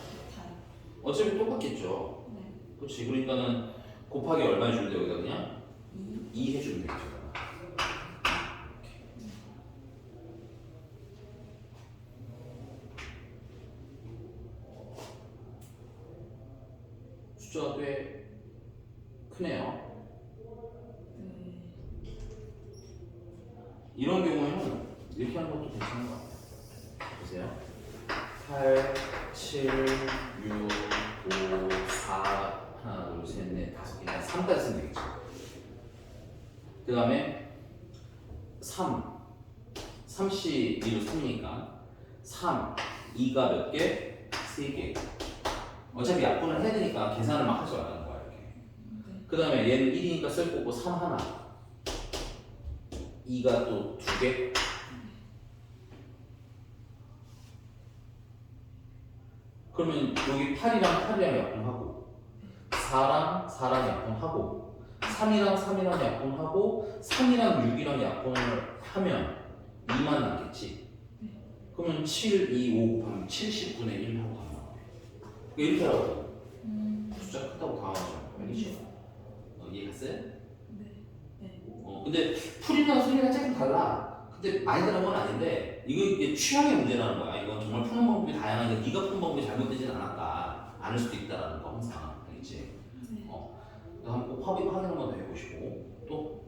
어차피 똑같겠죠. 그렇지. 그러니까는 곱하기 얼마 해주면 돼 여기다 그냥 2 해주면 되겠죠. 숫자가 꽤 크네요. 이런 경우에는 이렇게 하는 것도 괜찮은 것 같아요. 보세요. 8, 7, 6, 5, 4, 하나, 둘, 셋, 넷, 다섯 개, 3까지 쓰면 되겠죠. 그 다음에 3씨 2로 3이니까 3, 2가 몇 개? 3개. 어차피 약분을 해야 되니까 계산을 막 하지 말라는 거야, 이렇게. 그 다음에 얘는 1이니까 쓸 거고 3 하나. 2가 또 2개. 그러면 여기 8이랑 약분하고 4랑 약분하고 3이랑 약분하고 3이랑 6이랑 약분을 하면 2만 남겠지. 그러면 7, 2, 5 곱하면 70분의 1 하고 가면 이렇게 하라고. 숫자 크다고 당황하지 말고. 알겠지? 이해 갔어요? 네. 근데 풀이랑 수리가 조금 달라. 근데 많이 다른 건 아닌데 이게 취향의 문제라는 거야. 이건 정말 푸는 방법이 다양한데 네가 푸는 방법이 잘못되진 않았다. 않을 수도 있다라는 거 항상. 알겠지? 네. 한번 꼭 확인 한번 더 해보시고 또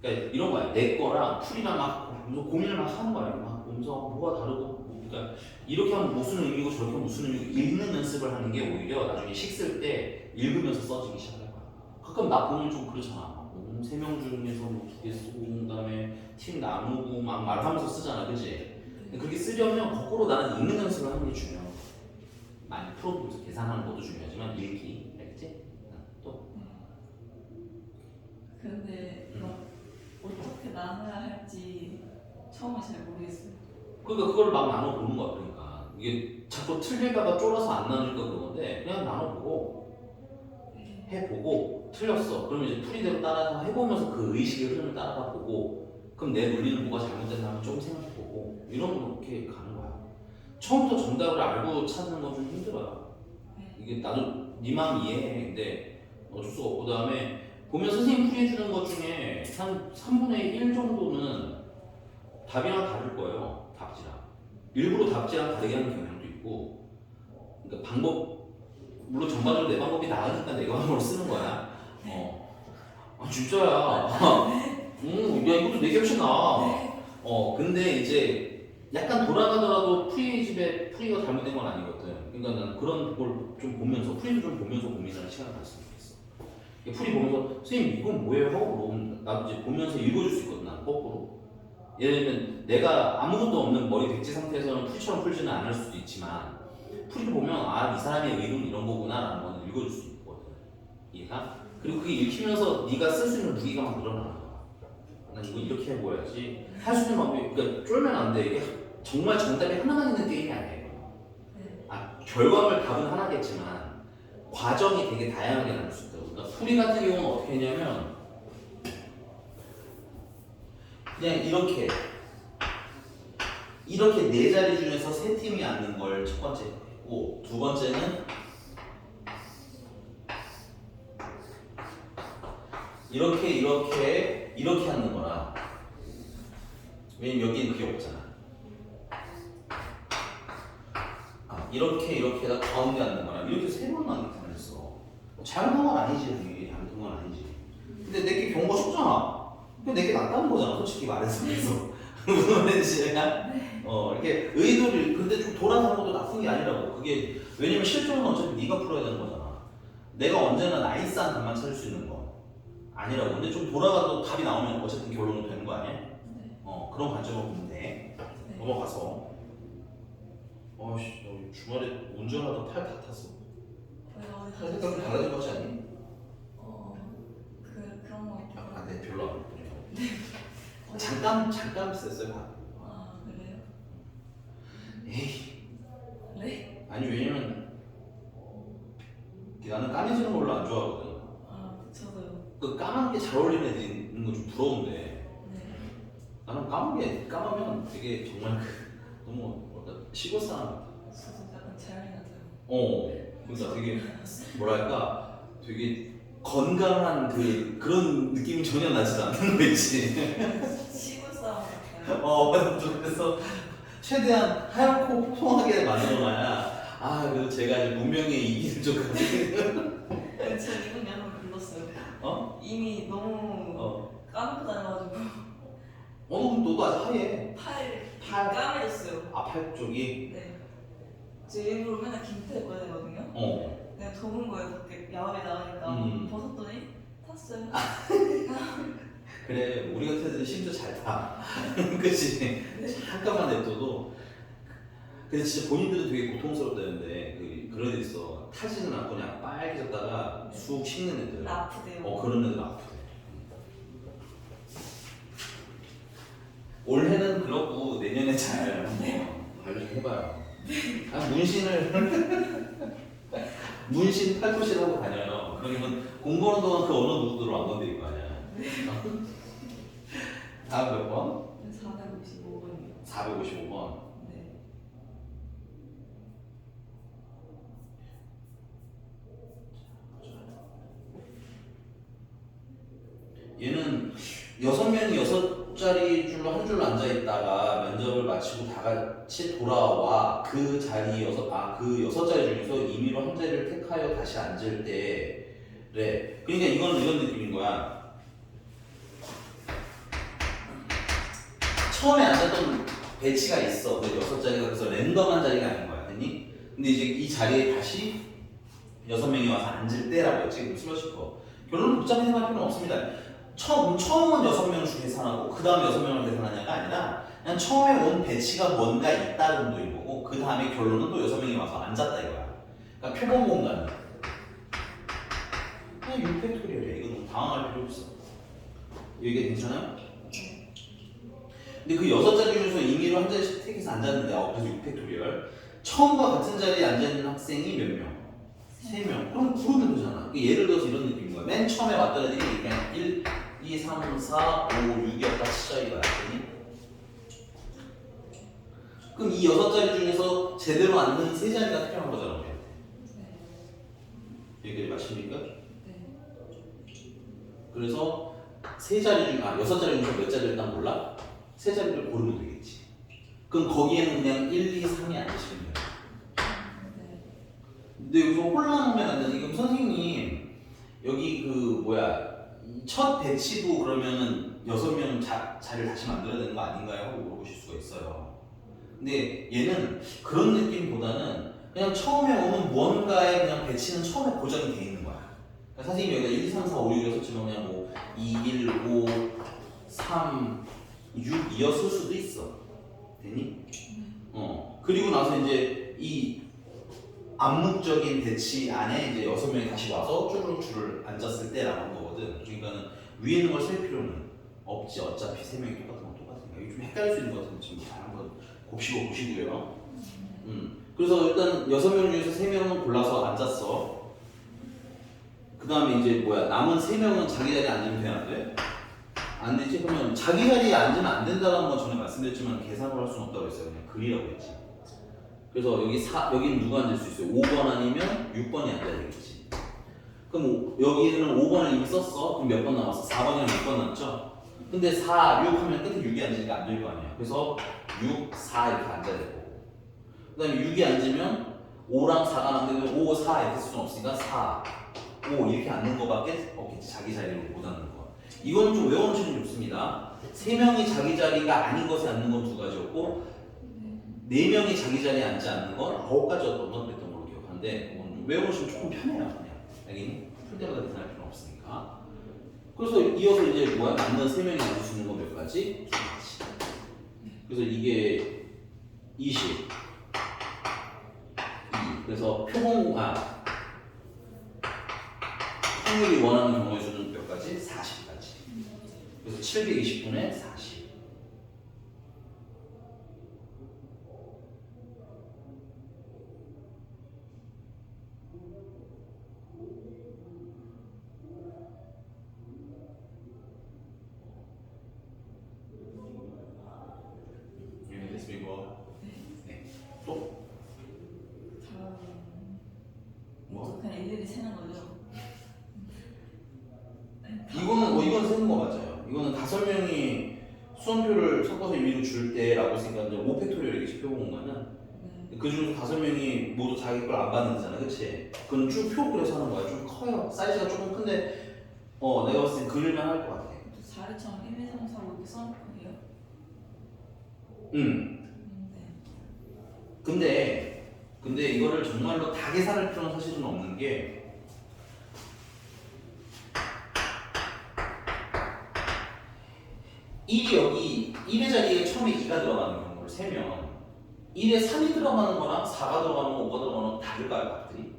그러니까 이런 거야. 내 거랑 풀이랑 막 고민을 막 하는 거야. 막 보면서 뭐가 다르고 그러니까 이렇게 하면 무슨 의미고 저렇게 하면 무슨 의미고 읽는 연습을 하는 게 오히려 나중에 식 쓸 때 읽으면서 써지기 시작할 거야. 가끔 나 보면 좀 그렇잖아. 3명 중에서 뭐 2개 쓰고 그다음에 팀 나누고 막 말하면서 쓰잖아, 그치? 근데 그렇게 쓰려면 거꾸로 나는 읽는 연습을 하는 게 중요한 거야. 많이 풀어보면서 계산하는 것도 중요하지만 읽기, 알겠지? 또? 근데 막 어떻게 나눠야 할지 처음에 잘 모르겠어요. 그러니까 그걸 막 나눠보는 거야. 그러니까 이게 자꾸 틀릴까봐 쫄아서 안 나눌까 그러는데 그냥 나눠보고 해보고 틀렸어. 그러면 이제 풀이대로 따라서 해보면서 그 의식의 흐름을 따라가 보고 그럼 내 논리는 뭐가 잘못됐나 하면 조금 생각해보고 이렇게 가는 거야. 처음부터 정답을 알고 찾는 건 좀 힘들어요. 이게 나도 네 마음 이해해. 근데 어쩔 수가 없고 그다음에 보면 선생님 풀이해주는 것 중에 한 3분의 1 정도는 답이랑 다를 거예요. 답지랑. 일부러 답지랑 다르게 하는 경향도 있고 그러니까 방법 물론 전반적으로 내 방법이 나으니까 내가 방법을 쓰는 거야. 진짜야. 야 이것도 내게 훨씬 나아. 근데 이제 약간 돌아가더라도 프리 집에 프리가 잘못된 건 아니거든. 그러니까 난 그런 걸 좀 보면서 프리도 좀 보면서 고민하는 시간을 가졌으면 좋겠어. 프리 보면서 선생님 이건 뭐예요? 하고 물어보면 나도 이제 보면서 읽어줄 수 있거든. 난 거꾸로. 예를 들면 내가 아무것도 없는 머리 백지 상태에서는 풀이처럼 풀지는 않을 수도 있지만 풀이를 보면 이 사람의 의도는 이런 거구나 라는 거는 읽어줄 수 있거든. 이해가? 그리고 그게 읽히면서 네가 쓸 수 있는 무기가 막 늘어나는 거야. 난 이거 이렇게 해보야지. 할 수 있는 방법이 그러니까 쫄면 안 돼. 이게 정말 정답이 하나만 있는 게임이 아니에요. 결과물 답은 하나겠지만 과정이 되게 다양하게 나올 수 있다고. 그러니까 풀이 같은 경우는 어떻게 했냐면 그냥 이렇게 네 자리 중에서 세 팀이 앉는 걸 첫 번째 했고 두 번째는 이렇게 하는 거라. 왜냐면 여기는 그게 없잖아. 이렇게 해서 가운데 앉는 거라. 이렇게 세 번 나뉘었어. 잘못한 건 아니지, 당연히 잘못한 건 아니지. 근데 내게 경우가 쉽잖아. 근데 내게 낫다는 거잖아, 솔직히 말해서. 그래서 무슨 말인지 이렇게 의도를 근데 좀 돌아가는 것도 나쁜 게 아니라고. 그게 왜냐면 실전은 어차피 네가 풀어야 되는 거잖아. 내가 언제나 나이스한 답만 찾을 수 있는 거 아니라고. 근데 좀 돌아가도 답이 나오면 어쨌든 결론은 되는 거 아니야? 그런 관점으로 보면 돼. 넘어가서. 씨, 너 주말에 운전하다 팔 다 탔어. 팔 색깔 좀 달라진 것 같지 않니? 그런 거 같아요. 네, 별로 안 예뻐요. 잠깐 썼어요. 그래요? 에이. 네? 아니 왜냐면 나는 까매지는 거 별로 안 좋아하거든. 저도요. 그 까만 게 잘 어울리는 애들이 있는 거 좀 부러운데 네. 나는 까마면 되게 정말 너무 시골 사람 같아. 저도 약간 자연이 같아요. 그러니까 되게 뭐랄까 되게 건강한 그런 느낌이 전혀 나지도 않는 거 있지. 시골 사람 같아요. 그래서 최대한 하얗고 통하게 만들어놔야 그래도 제가 이제 문명의 이기를 좀 가지고. 저 이분 양을 불렀어요. 이미 너무 까맣게 다녀가지고 너도 아직 하얘. 팔 까매졌어요. 팔 쪽이. 네. 저 일부러 맨날 긴팔 입고 다니거든요. 그냥 더운 거예요. 밖에 야외 나가니까 벗었더니 탔어요. 그래 우리 같은 애들은 심지어 잘 타. 그치? 잠깐만 냅둬도. 근데 진짜 본인들은 되게 고통스럽다는데 그런 애들 있어. 타지는 않고 그냥 빨개졌다가 쑥 식는 애들. 아프대요. 그런 애들 아프대. 올해는 그렇고 내년에 잘 관리 좀 해봐요. 문신 팔토시라고 다녀요. 그러면 공부하는 동안 그 언어 누구들 안 건드릴 거 아니야. 다음 몇 번? 455번이요. 455번. 네. 6명이 6자리 줄로 한 줄로 앉아 있다가 면접을 마치고 다 같이 돌아와 그 자리 그 6자리 중에서 임의로 한 자리를 택하여 다시 앉을 때래. 그러니까 이거는 이런 느낌인 거야. 처음에 앉았던 배치가 있어. 그 6자리가 그래서 랜덤한 자리가 아닌 거야. 됐니? 근데 이제 이 자리에 다시 6명이 와서 앉을 때라고 했지. 그럼 슬러시 거. 결론은 복잡히 생각할 필요는 없습니다. 처음은 6명 중 계산하고 그 다음에 6명을 계산하냐가 아니라 그냥 처음에 온 배치가 뭔가 있다 정도인 거고 그 다음에 결론은 또 6명이 와서 앉았다 이거야. 그러니까 표본 공간. 그냥 6팩토리얼이야. 이거 너무 당황할 필요 없어. 이게 괜찮아요? 근데 그 6자리 중에서 임의로 한 자리씩 택해서 앉았는데 그래서 6팩토리얼. 처음과 같은 자리에 앉아있는 학생이 몇 명? 3명. 그럼 부르면 되잖아. 예를 들어서 이런 느낌인 거야. 맨 처음에 왔던 애들이 그냥 1, 2, 3, 4, 5, 6이었다 치자 이거야. 그럼 이 6자리 중에서 제대로 앉는 3자리가 필요한 거잖아. 우리한테. 여기까지 맞습니까? 그래서 6자리 중에서 몇 자리를 딱 몰라? 3자리를 고르면 되겠지. 그럼 거기에는 그냥 1, 2, 3이 앉으시면 돼요. 근데 여기서 혼란하면 안 되는. 그럼 선생님 여기 첫 배치도 그러면은 6명 자리를 다시 만들어야 되는 거 아닌가요? 하고 물어보실 수가 있어요. 근데 얘는 그런 느낌보다는 그냥 처음에 오는 무언가의 그냥 배치는 처음에 고정이 돼 있는 거야. 그러니까 선생님이 여기다 1, 2, 3, 4, 5, 6 썼지만 그냥 뭐 2, 1, 5, 3, 6 이었을 수도 있어. 되니? 그리고 나서 이제 이 암묵적인 배치 안에 이제 6명이 다시 와서 쭈르륵 줄을 앉았을 때라고 하는 거거든. 그러니까는 위에 있는 걸 셀 필요는 없지. 어차피 3명이 똑같은 건 똑같으니까. 이게 좀 헷갈릴 수 있는 것 같은데 지금 잘 한번 곱씹어 보시고요. 그래서 일단 6명 중에서 3명은 골라서 앉았어. 그 다음에 이제 남은 3명은 자기 자리에 앉으면 돼? 안 돼? 안 되지? 그러면 자기 자리에 앉으면 안 된다는 건 전에 말씀드렸지만 계산을 할 수는 없다고 했어요. 그냥 그리라고 했지. 그래서 여기는 누가 앉을 수 있어요? 5번 아니면 6번이 앉아야 되겠지. 그럼 여기는 5번을 이미 썼어. 그럼 몇 번 남았어? 4번이랑 6번 남았죠? 근데 4, 6 하면 끝에 6이 앉으니까 안 될 거 아니야. 그래서 6, 4 이렇게 앉아야 되고. 그 다음에 6이 앉으면 5랑 4가 남는데 5, 4 이렇게 쓸 수는 없으니까 4, 5 이렇게 앉는 거밖에 없겠지. 자기 자리로 못 앉는 거. 이건 좀 외워놓으시면 좋습니다. 3명이 자기 자리가 아닌 것에 앉는 건 2가지였고 4명이 자기 자리에 앉지 않는 건 9가지였던 건 그랬던 걸로 기억하는데 그건 좀 외워놓으시면 조금 편해요. 그냥 알겠니? 풀 때마다 계산할 필요는 없으니까. 그래서 이어서 이제 맞는 3명이 앉을 수 있는 건 몇 가지? 2가지. 그래서 이게 20 2 그래서 확률이 원하는 경우의 수는 몇 가지? 40가지. 그래서 720분의 40. 또? 그냥 일일이 세는 거죠? 이건 세는 거 맞아요. 이거는 5명이 수험표를 섞어서 임의로 줄 때라고 했으니까 이제 5팩토리얼이겠지, 표본 공간은. 그 중에서 5명이 모두 자기 걸 안 받는 거잖아, 그치? 그건 쭉 표 그려서 하는 거야. 좀 커요. 사이즈가 조금 큰데, 내가 봤을 땐 그릴만 할 것 같아. 자리처럼 1, 2, 3, 4, 5 이렇게 써놓고 해요? 근데 이거를 정말로 다 계산할 필요는 사실은 없는 게, 여기 1의 자리에 처음에 2가 들어가는 경우를 세면 1에 3이 들어가는 거랑 4가 들어가는 거, 5가 들어가는 거 다를까요, 값들이?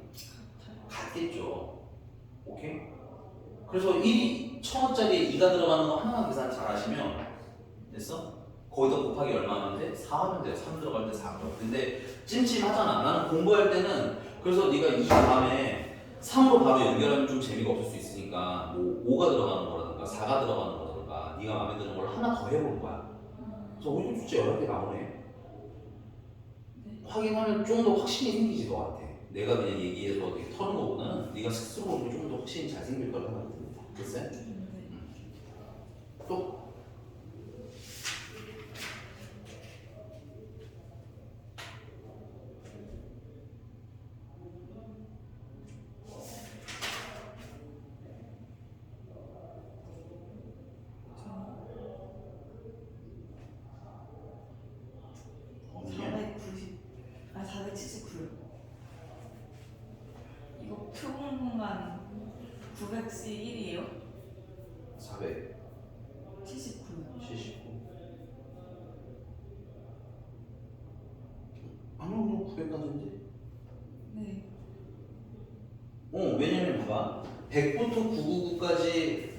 같겠죠. 오케이? 그래서 1이 첫 자리에 2가 들어가는 거 하나만 계산 잘 하시면 됐어? 거기다 곱하기 얼마 하는데? 4 하면 돼요. 3 들어갈 때 4. 근데 찜찜하잖아. 나는 공부할 때는 그래서 네가 2 다음에 3으로 바로 연결하면 좀 재미가 없을 수 있으니까 뭐 5가 들어가는 거라든가 4가 들어가는 거라든가 네가 마음에 드는 걸 하나 더 해보는 거야. 그래서 오히려 진짜 여러 개 나오네. 확인하면 좀 더 확신이 생기지 너한테. 내가 그냥 얘기해서 이렇게 터는 거보다는 네가 스스로 보면 좀 더 확신이 잘 생길 거라고 생각이 듭니다. 됐어요? 또 없네. 490, 479요. 이거 표본 공간 900C1이에요? 479. 79. 아니요, 900까지인데. 네. 왜냐면 봐봐. 100부터 999까지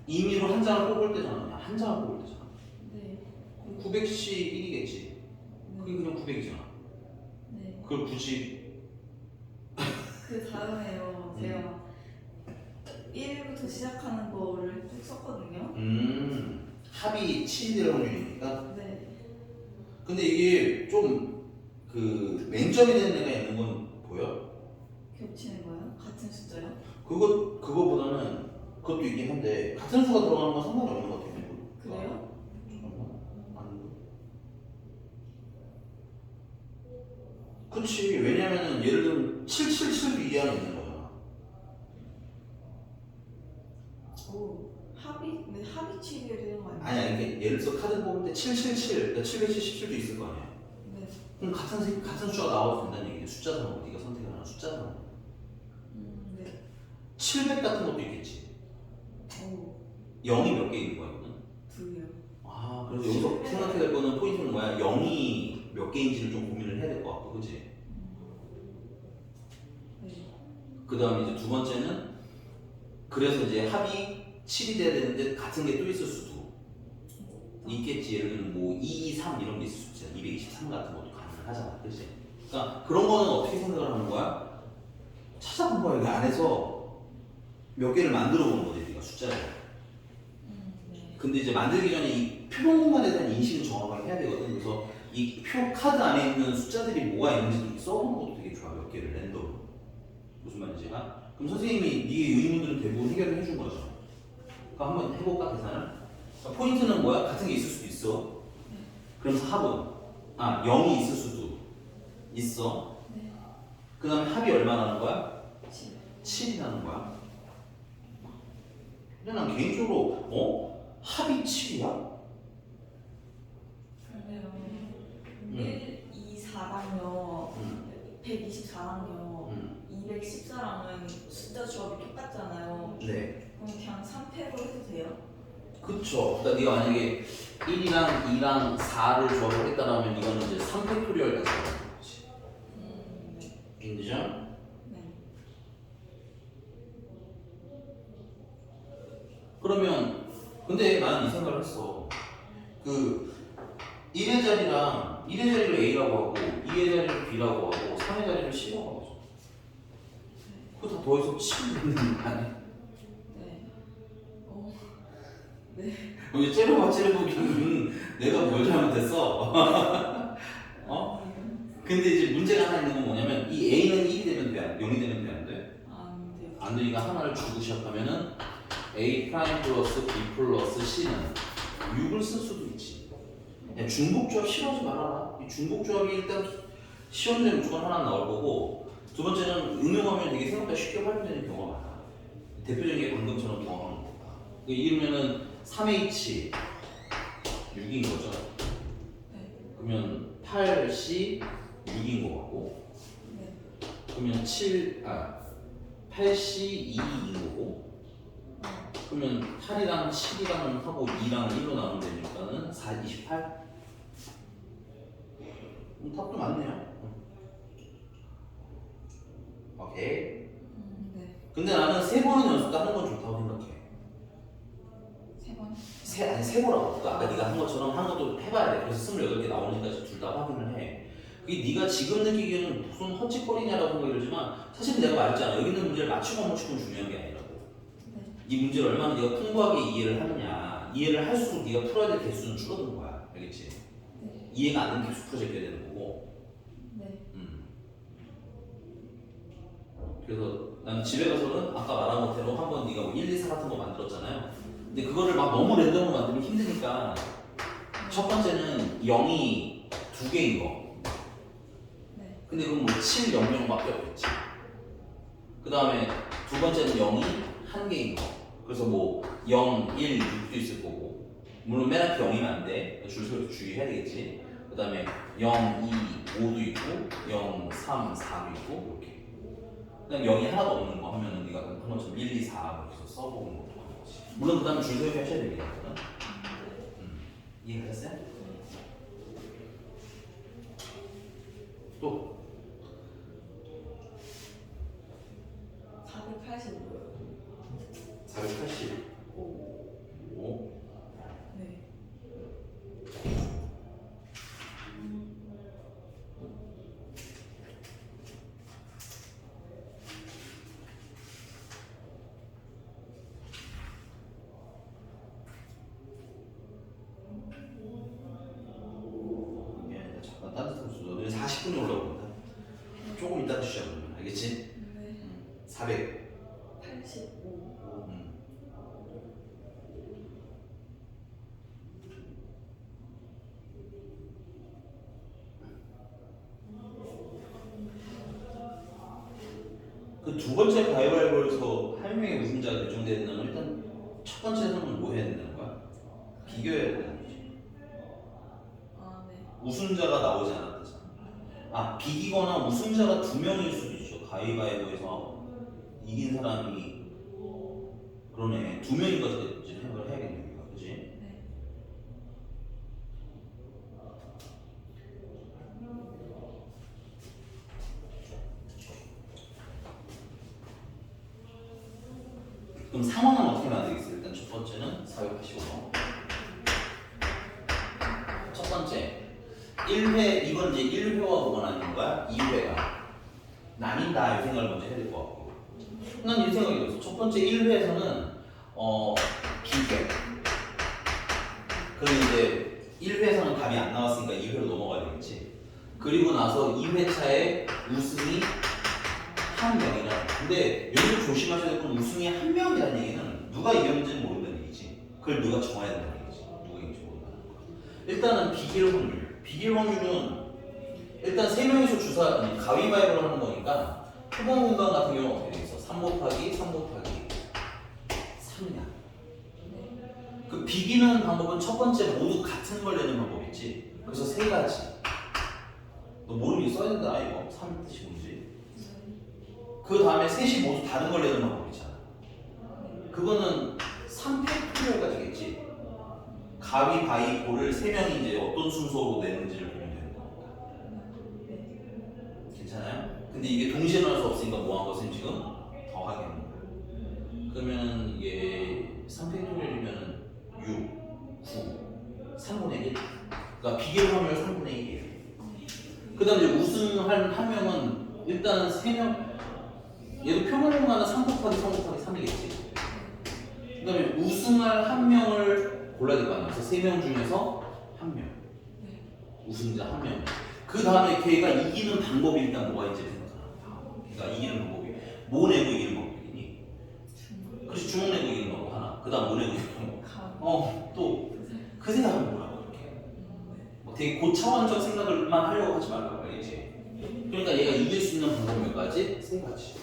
임의로 한 장을 뽑을 때잖아. 한 장을 뽑을 때잖아. 네. 그럼 900씩 1이겠지. 그게 그냥 900이잖아. 네. 그걸 굳이 그 다음에요. 제가 1부터 시작하는 거를 쭉 썼거든요. 합이 7이 될 확률이니까. 네. 근데 이게 좀 그 맹점이 되는 애가 있는 건 보여? 겹치는 거요? 같은 숫자요? 그거보다는 그것도 있긴 한데 같은 수가 들어가는 건 상관이 없는 것 같아. 그래요? 잠깐만. 안. 그렇지. 왜냐면은 예를 들면 777도 이 안에 있는 거잖아. 오, 합이? 근데 합이 7이어야 되는 거 아니에요? 아니야. 이게 예를 들어서 카드 뽑을 때 777, 그러니까 777도 있을 거 아니야. 네. 그럼 같은 숫자가 나와도 된다는 얘기지. 숫자잖아. 네가 선택을 하는 숫자잖아. 네. 700 같은 것도 있겠지. 오, 0이 몇 개 있는 거야, 이거는? 2요. 아, 그래서 여기서 생각해야 될 거는 포인트는 뭐야? 0이 몇 개인지를 좀 고민을 해야 될 것 같고, 그치? 네. 그 다음에 이제 두 번째는 그래서 이제 합이 7이 돼야 되는데 같은 게 또 있을 수도 있겠지. 예를 들면 뭐 2, 2, 3 이런 게 있을 수 있잖아. 223 같은 것도 가능하잖아. 그치? 그러니까 그런 거는 어떻게 생각을 하는 거야? 찾아본 거야. 이 안에서 몇 개를 만들어 보는 거지, 네가 숫자를. 네. 근데 이제 만들기 전에 이 표본 공간에 대한 인식은 정확하게 해야 되거든. 그래서 이 표 카드 안에 있는 숫자들이 뭐가 있는지 써보는 것도 되게 좋아. 몇 개를 랜덤으로. 무슨 말인지가? 그럼 선생님이 네 의문들은 대부분 해결을 해준 거죠. 그러니까 한번 해볼까 계산을? 그러니까 포인트는 뭐야? 같은 게 있을 수도 있어. 그러면서 합은 0이 있을 수도 있어. 네. 그 다음에 합이 얼마나는 거야? 7. 7이라는 거야. 근데 난 개인적으로 합이 7이야? 그러면 1, 2, 4랑요 124랑요 214랑은 숫자 조합이 똑같잖아요. 네. 그럼 그냥 3패로 해도 돼요? 그쵸. 그러니까 네가 만약에 1이랑 2랑 4를 조합을 했다라면 이거는 이제 3팩토리얼까지 가는 거지. 네. 인정? 네. 그러면 근데 나는 이 생각을 했어. 그 1의 자리랑 1의 자리를 A라고 하고 2의 자리를 B라고 하고 3의 자리를 C라고 하죠. 그거 다 더해서 7이 되는 거 아니야? 네. 오. 네. 여기 째려보기는 내가 뭘 잘못했어? 근데 이제 문제가 하나 있는 건 뭐냐면 이 A는 1이 되면 돼? 0이 되면 돼? 안 돼? 안 돼요. 안 되니까 하나를 주고 시작하면은 A 프라임 플러스 B 플러스 C는 6을 쓸 수도 있지. 야, 중복조합 싫어하지 말아라. 이 중복조합이 일단 시험에 무조건 하나 나올 거고 두 번째는 응용하면 되게 생각보다 쉽게 활용되는 경우가 많아. 대표적인 게 방금처럼 경험하는 거다. 이러면은 3H 6인 거죠. 네. 그러면 8C 6인 거 같고 네. 그러면 8C 2인 거고 그러면 8이랑 7이랑 하고 2랑 1로 나누면 되니까는 4, 28? 답도 맞네요. 오케이. 네. 근데 나는 세 번은 연습 하는 건 좋다고 생각해. 3번. 아니 세 보라고. 그러니까 아까 네가 한 것처럼 한 것도 해봐야 돼. 그래서 28개 나오는지까지 둘 다 확인을 해. 그게 네가 지금 느끼기에는 무슨 헛짓거리냐라고 생각이 들지만 사실은 내가 말했잖아. 여기 있는 문제를 맞추고 안 맞추고 중요한 게 아니라고. 네. 이 문제를 얼마나 네가 풍부하게 이해를 하느냐. 이해를 할수록 네가 풀어야 될 개수는 줄어드는 거야. 알겠지? 네. 이해가 안 되는 개수 풀어제껴야 되는 거고. 네. 그래서 난 집에 가서는 아까 말한 것대로 한번 네가 뭐 1, 2, 4 같은 거 만들었잖아요. 근데 그거를 막 너무 랜덤으로 만들면 힘드니까 첫 번째는 0이 2개인 거. 네. 근데 그럼 뭐 7, 0, 0밖에 없겠지. 그 다음에 두 번째는 0이 1개인 거. 그래서 뭐 0, 1, 6도 있을 거고. 물론 맨 앞에 0이면 안 돼. 줄 서서 주의해야 되겠지. 그 다음에 0, 2, 5도 있고 0, 3, 4도 있고 이렇게. 그냥 0이 하나도 없는 거 하면은 네가 한 번처럼 1, 2, 4 이렇게 해서 써보는 것도 하는 거지. 물론 그 다음에 줄 서서 하셔야 됩니다. 이해하셨어요? 또 485요. 485. 5. 네. 미안해, 잠깐 딴 데서 줘. 너네 40분이 올라옵니다. 조금 이따 주자 그러면 알겠지? 네. 400. 85. 그 두 번째 가위바위보에서 한 명의 우승자가 결정되는 일단 첫 번째는 뭐 해야 된다는 거야? 비교해야 된다는 거지. 아, 네. 우승자가 나오지 않았다잖아. 아, 비기거나 우승자가 두 명일 수도 있죠. 가위바위보에서 이긴 사람이 그러네. 두 명인 것까지 생각을 해야겠네. 우리가. 그지? 네. 그럼 상황은 어떻게 만들겠어요? 일단 첫 번째는 485. 첫 번째 1회, 이건 이제 1회와 무관한 거야. 2회가 나뉜다 이 생각을 먼저 해야 될 것 같고, 난 이 생각이 들었어. 첫 번째 1회에서는 비교. 그럼 이제 1회에서는 답이 안 나왔으니까 2회로 넘어가야 되겠지. 그리고 나서 2회차에 우승이 한 명이라. 근데 여기서 조심하셔야 될 건 우승이 한 명이라는 얘기는 누가 이겼는지는 모른다는 얘기지. 그걸 누가 정해야 된다는 얘기지. 누가 이긴지 모른다는 거. 일단은 비길 확률. 비길 확률은 일단 3명이서 주사, 아니, 가위바위보를 하는 거니까 표본 공간 같은 경우는 어떻게 돼 있어? 3 곱하기 3 곱하기 3이야. 그 비기는 방법은 첫 번째 모두 같은 걸 내는 방법이지. 그래서 세 가지. 너 모르면 써야 된다 이거. 3 뜻이 뭔지. 그 다음에 셋이 모두 다른 걸 내는 방법이잖아. 그거는 3팩토리얼까지겠지. 가위바위보를 3명이 이제 어떤 순서로 내는지를 보면 되는 거니까. 괜찮아요? 근데 이게 동시에 일어날 수 없으니까 뭐 한 것은 지금 더하겠는 거야. 그러면 이게 3팩토리얼이면 6, 9, 3분의 1. 그러니까 비교 확률 3분의 1이에요. 그 다음에 이제 우승할 한 명은 일단 3명, 얘도 표본공간은 3 곱하기 3 곱하기 3이겠지. 그 다음에 우승할 한 명을 골라야 될 거 아니야. 그래서 3명 중에서 한 명. 우승자 한 명. 그 다음에 걔가 이기는 방법이 일단 뭐가 있는지 생각하나. 그러니까 이기는 방법이 뭐 내고 이기는 방법이니? 그렇지, 주먹 내고 이기는 방법 하나. 그 다음 뭐 내고 이기는 방법. 또 그 생각은 뭐라고 이렇게. 뭐 되게 고차원적 생각을만 하려고 하지 말라고 알겠지? 그러니까 얘가 이길 수 있는 방법 몇 가지? 3가지.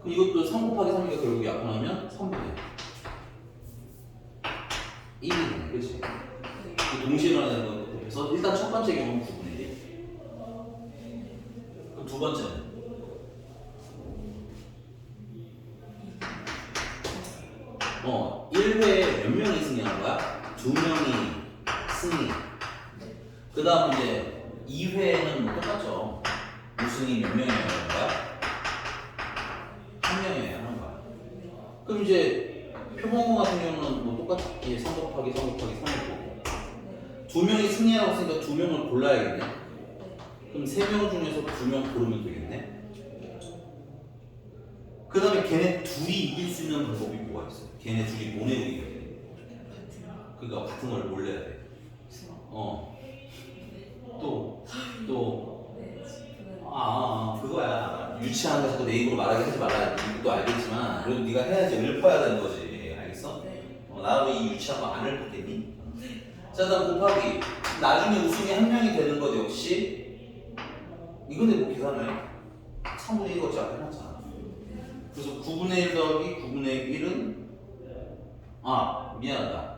그럼 이것도 3 곱하기 3이니까 결국 약분하면 3분의 1이네, 그치? 동시에 일어나는 건 그래서 일단 첫 번째 경우는 9분의 1. 그럼 두 번째는 1회에 몇 명이 승리하는 거야? 2명이 승리. 그 다음 이제 2회는 뭐 똑같죠. 우승이 몇 명이어야 하는 거야? 한 명이어야 하는 거야. 그럼 이제 표본공 같은 경우는 뭐 똑같이 3 곱하기 3 곱하기 3일 거고, 2명이 승리하고 있으니까 2명을 골라야겠네. 그럼 3명 중에서 2명 고르면 되겠네. 그 다음에 걔네 둘이 이길 수 있는 방법이 뭐가 있어? 걔네 둘이 뭐 내고 이겨야 돼? 그러니까 같은 걸 몰래야 돼. 그거야. 유치한 거 자꾸 내 입으로 말하게 하지 말라. 이것도 알겠지만 그래도 네가 해야지. 읊어야 되는 거지. 알겠어? 나도 이 유치한 거 안을 받겠니? 자, 다음 곱하기. 나중에 우승이 한 명이 되는 것 역시 이건데 뭐 계산을 해? 3분의 1 거치 앞에 해놨잖아. 그래서 9분의 1 더하기 9분의 1은 미안하다.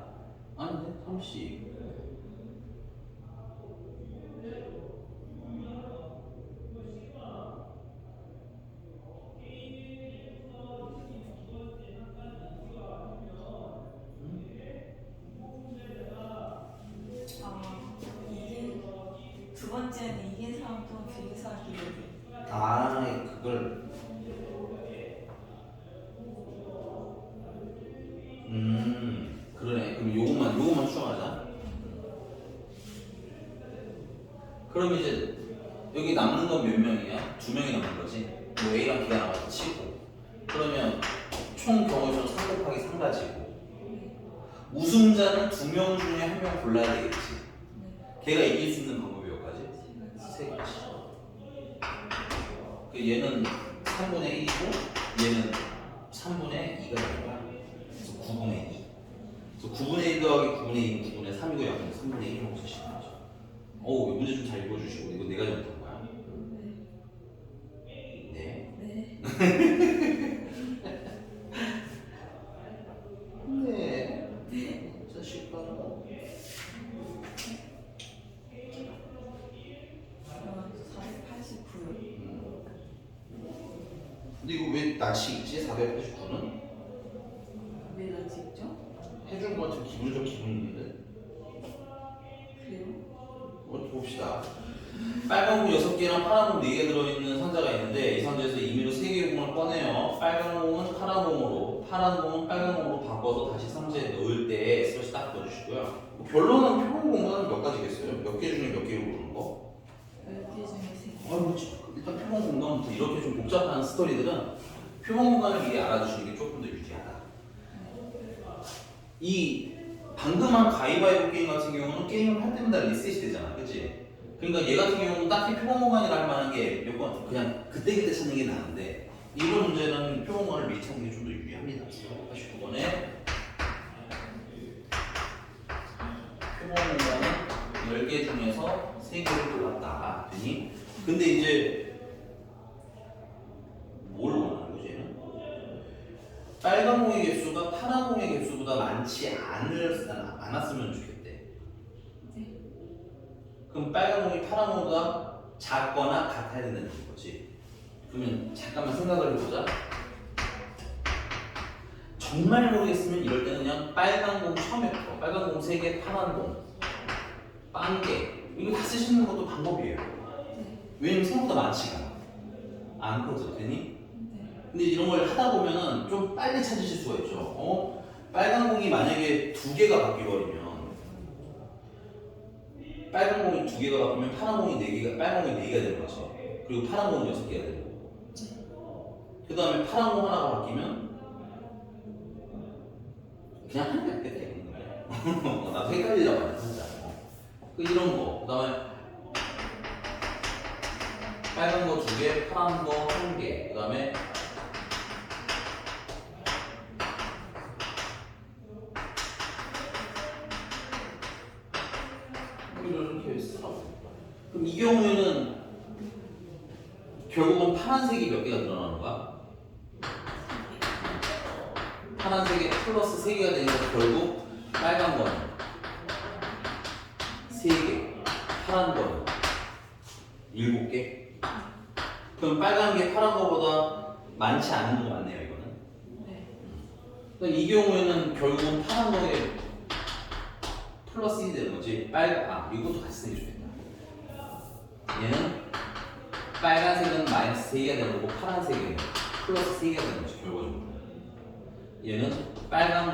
아닌데? 30. 이게 두 번째는 이긴 사람도 비긴 사람 기록이. 그걸 그러네. 그럼 요것만 추정하자. 그럼 이제 여기 남는 건 몇 명이야? 2명이 남는 거지. 뭐 A랑 B가 나와서 치고. 그러면 총 경우의 수는 3 곱하기 3 가지고. 우승자는 2명 중에 1명 골라야 되겠지. 걔가 이길 수 있는 방법이 몇 가지? 3가지. 얘는 3분의 1이고 얘는 3분의 2가 되는 거야. 그래서 9분의 2. 그래서 9분의 1 더하기 9분의 2는 9분의 3이고 약분 3분의 1이라고 쓰시는 거죠. 문제 좀 잘 읽어주시고 이거 내가 잘못한 거야. 네. 네. 진짜 쉽다. 그러면 489. 근데 이거 왜 낯이 있지? 489는? 왜 나 찍죠? 해준 것 같은 기분 있는데? 그래요? 봅시다. 빨간 공 6개랑 파란 공 4개 들어있는 상자가 있는데 이 상자에서 임의로 3개의 공을 꺼내요. 빨간 공은 파란 공으로, 파란 공은 빨간 공으로 바꿔서 다시 상자에 넣을 때 슬러시 딱 넣어주시고요. 결론은 표본 공간은 몇 가지겠어요? 몇 개 중에 몇 개를 고르는 거? 10개 중에 3개. 일단 표본 공간부터 이렇게 좀 복잡한 스토리들은 표본 공간을 미리 알아두시는 게 조금 더 유리하다. 이 방금 한 가위바위보 게임 같은 경우는 게임을 할 때마다 리셋이 되잖아, 그치? 그러니까 얘 같은 경우는 딱히 표본 공간이라 할 만한 게 몇 번 그냥 그때그때 찾는 게 나은데 이런 문제는 표본 공간을 미리 찾는 게 좀 더 유리합니다. 89번에 표본 공간은 10개 중에서 3개를 골랐다. 그니 근데 이제 뭘 원하는 거지 얘는? 빨간 공의 개수가 파란 공의 개수보다 많지 않았으면 좋겠대. 네. 그럼 빨간 공이 파란 공보다 작거나 같아야 된다는 거지. 그러면 잠깐만 생각을 해보자. 정말 모르겠으면 이럴 때는 그냥 빨간 공 처음에 풀어. 빨간 공 3개, 파란 공 빵개 이거 다 쓰시는 것도 방법이에요. 왜냐면 생각보다 많지가 않거든. 되니? 근데 이런 걸 하다 보면은 좀 빨리 찾으실 수가 있죠. 빨간 공이 만약에 2개가 바뀌어버리면 빨간 공이 2개가 바뀌면 파란 공이 4개가, 빨간 공이 4개가 되는 거지. 그리고 파란 공은 6개가 되는 거고. 그 다음에 파란 공 하나가 바뀌면 그냥 한 개 뺏겠다 이런 거야. 나도 헷갈리려고 하네 진짜. 이런 거. 그 다음에 빨간 거 2개, 파란 거 1개. 그 다음에 이렇게 했어. 그럼 이 경우에는 결국은 파란색이 몇 개가 늘어나는 거야? 파란색이 플러스 3개가 되니까 결국 빨간 거는 3개, 파란 거는 7개. 그럼 빨간 게 파란 거보다 많지 않은 거 맞네요, 이거는. 네. 이 경우에는 결국은 파란 거에 플러스 1이 되는 거지. 이것도 같이 쓰는 게 좋겠다. 얘는 빨간색은 마이너스 3개가 되는 거고 파란색은 플러스 3개가 되는 거지, 결과적으로. 얘는 빨간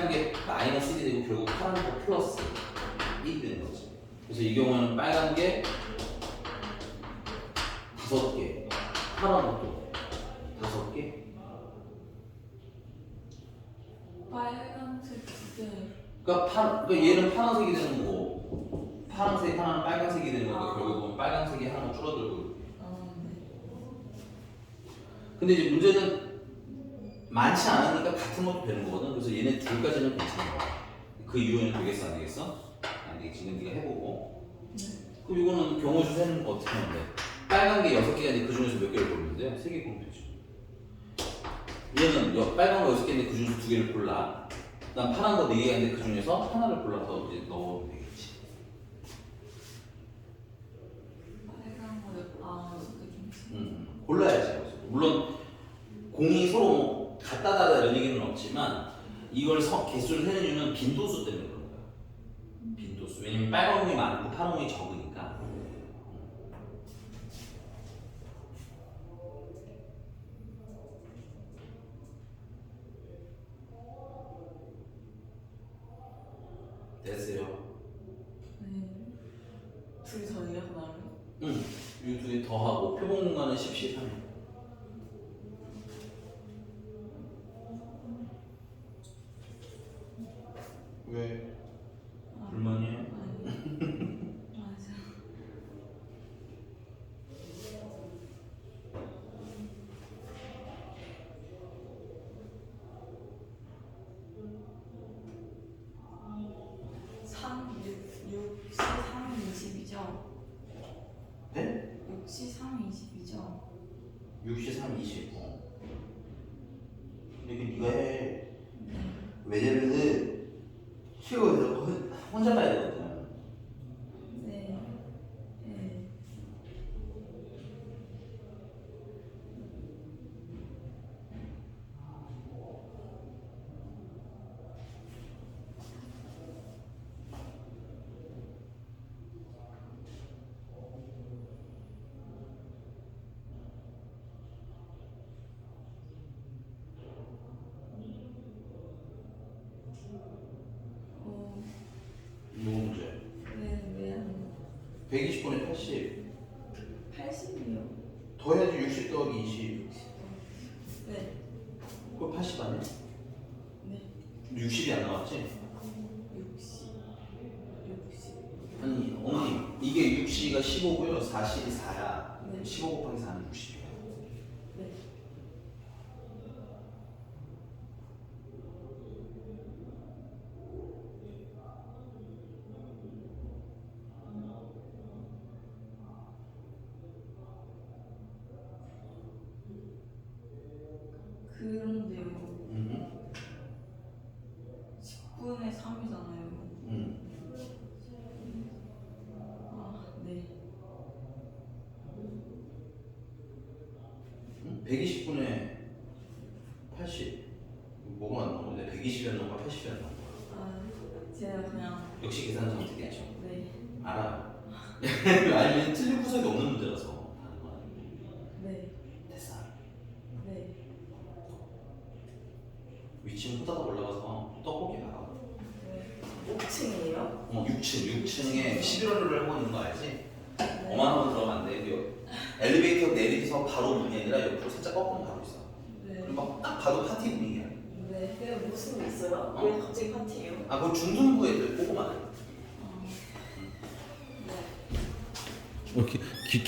게 마이너스 1이 되고 결국 파란 거 플러스 1이 되는 거지. 그래서 이 경우에는 빨간 게 5개, 파란 것도 5개. 빨간색 2개. 그러니까 얘는 파란색이 되는 거고 파란색 하나는 빨간색이 되는 거니까 결국은 빨간색이 하나 줄어들고. 네. 근데 이제 문제는 많지 않으니까 같은 것도 되는 거거든. 그래서 얘네 둘까지는 괜찮은 거야. 그 이후에는 되겠어 안 되겠어? 안 되겠지. 이건 네가 해보고. 그럼 이거는 경우수 세는 거 어떻게 하면 돼? 빨간 게 6개가 있는데 그 중에서 몇 개를 고르면 돼? 3개 고르면 되죠. 얘는 빨간 거 6개인데 그 중에서 2개를 골라. 그다음 파란 거 4개가 있는데 그 중에서 하나를 골라서 이제 넣으면 되겠지. 빨간 거 골라야지. 물론 공이 서로 뭐 같다 다르다 이런 얘기는 없지만 이걸 개수를 세는 이유는 빈도수 때문에 그런 거야. 빈도수. 왜냐면 빨간 공이 많고 파란 공이 적으니까. 됐어요. 네. 둘이 더해요 그다음에? 응. 이 두 개 더하고 표본 공간은 10, 3. 왜? 불만이에요? 아니. 맞아. 시 3, 20이죠? 네? 6시 3, 20이죠? 6시 3, 20. 근데 네가 해. 네. 왜냐면은 키워서 혼자 봐야 되거든. 네. 네. 이거 문제. 왜 안 120분에 80. 80이요? 더해야지 60 더하기 20. 네. 그거 80 아니야? 네. 60이 안 나왔지? 60. 아니 어머니 이게 60가 15고요 40이 4야. 네. 15 곱하기 4는 60이야. 네. 그런데요. 10분의 3이잖아요. 아, 네. 120분에 80. 뭐가 안 나오는데 120이었나 봐 80이었나 봐. 아, 제가 그냥 역시 계산 잘못했겠죠. 네. 알아요. 아니면 틀린 구석이 없는 문제라서 하는 거야. 네. 됐어. 네. 위층 후다닥 올라가서 떡볶이 나가. 5층이에요? 6층에 11월을 하고 있는 거 알지? 네. 어마어마한 들어가면 안 돼. 엘리베이터 내리서 바로 문이 아니라 옆으로 살짝 꺾으면 바로 있어. 네. 그리고 막 딱 봐도 파티 분위기야. 네. 근데 무슨 일 있어요? 어? 왜 갑자기 파티예요? 아, 그거 중등부 애들 보고만 해. 네. 기력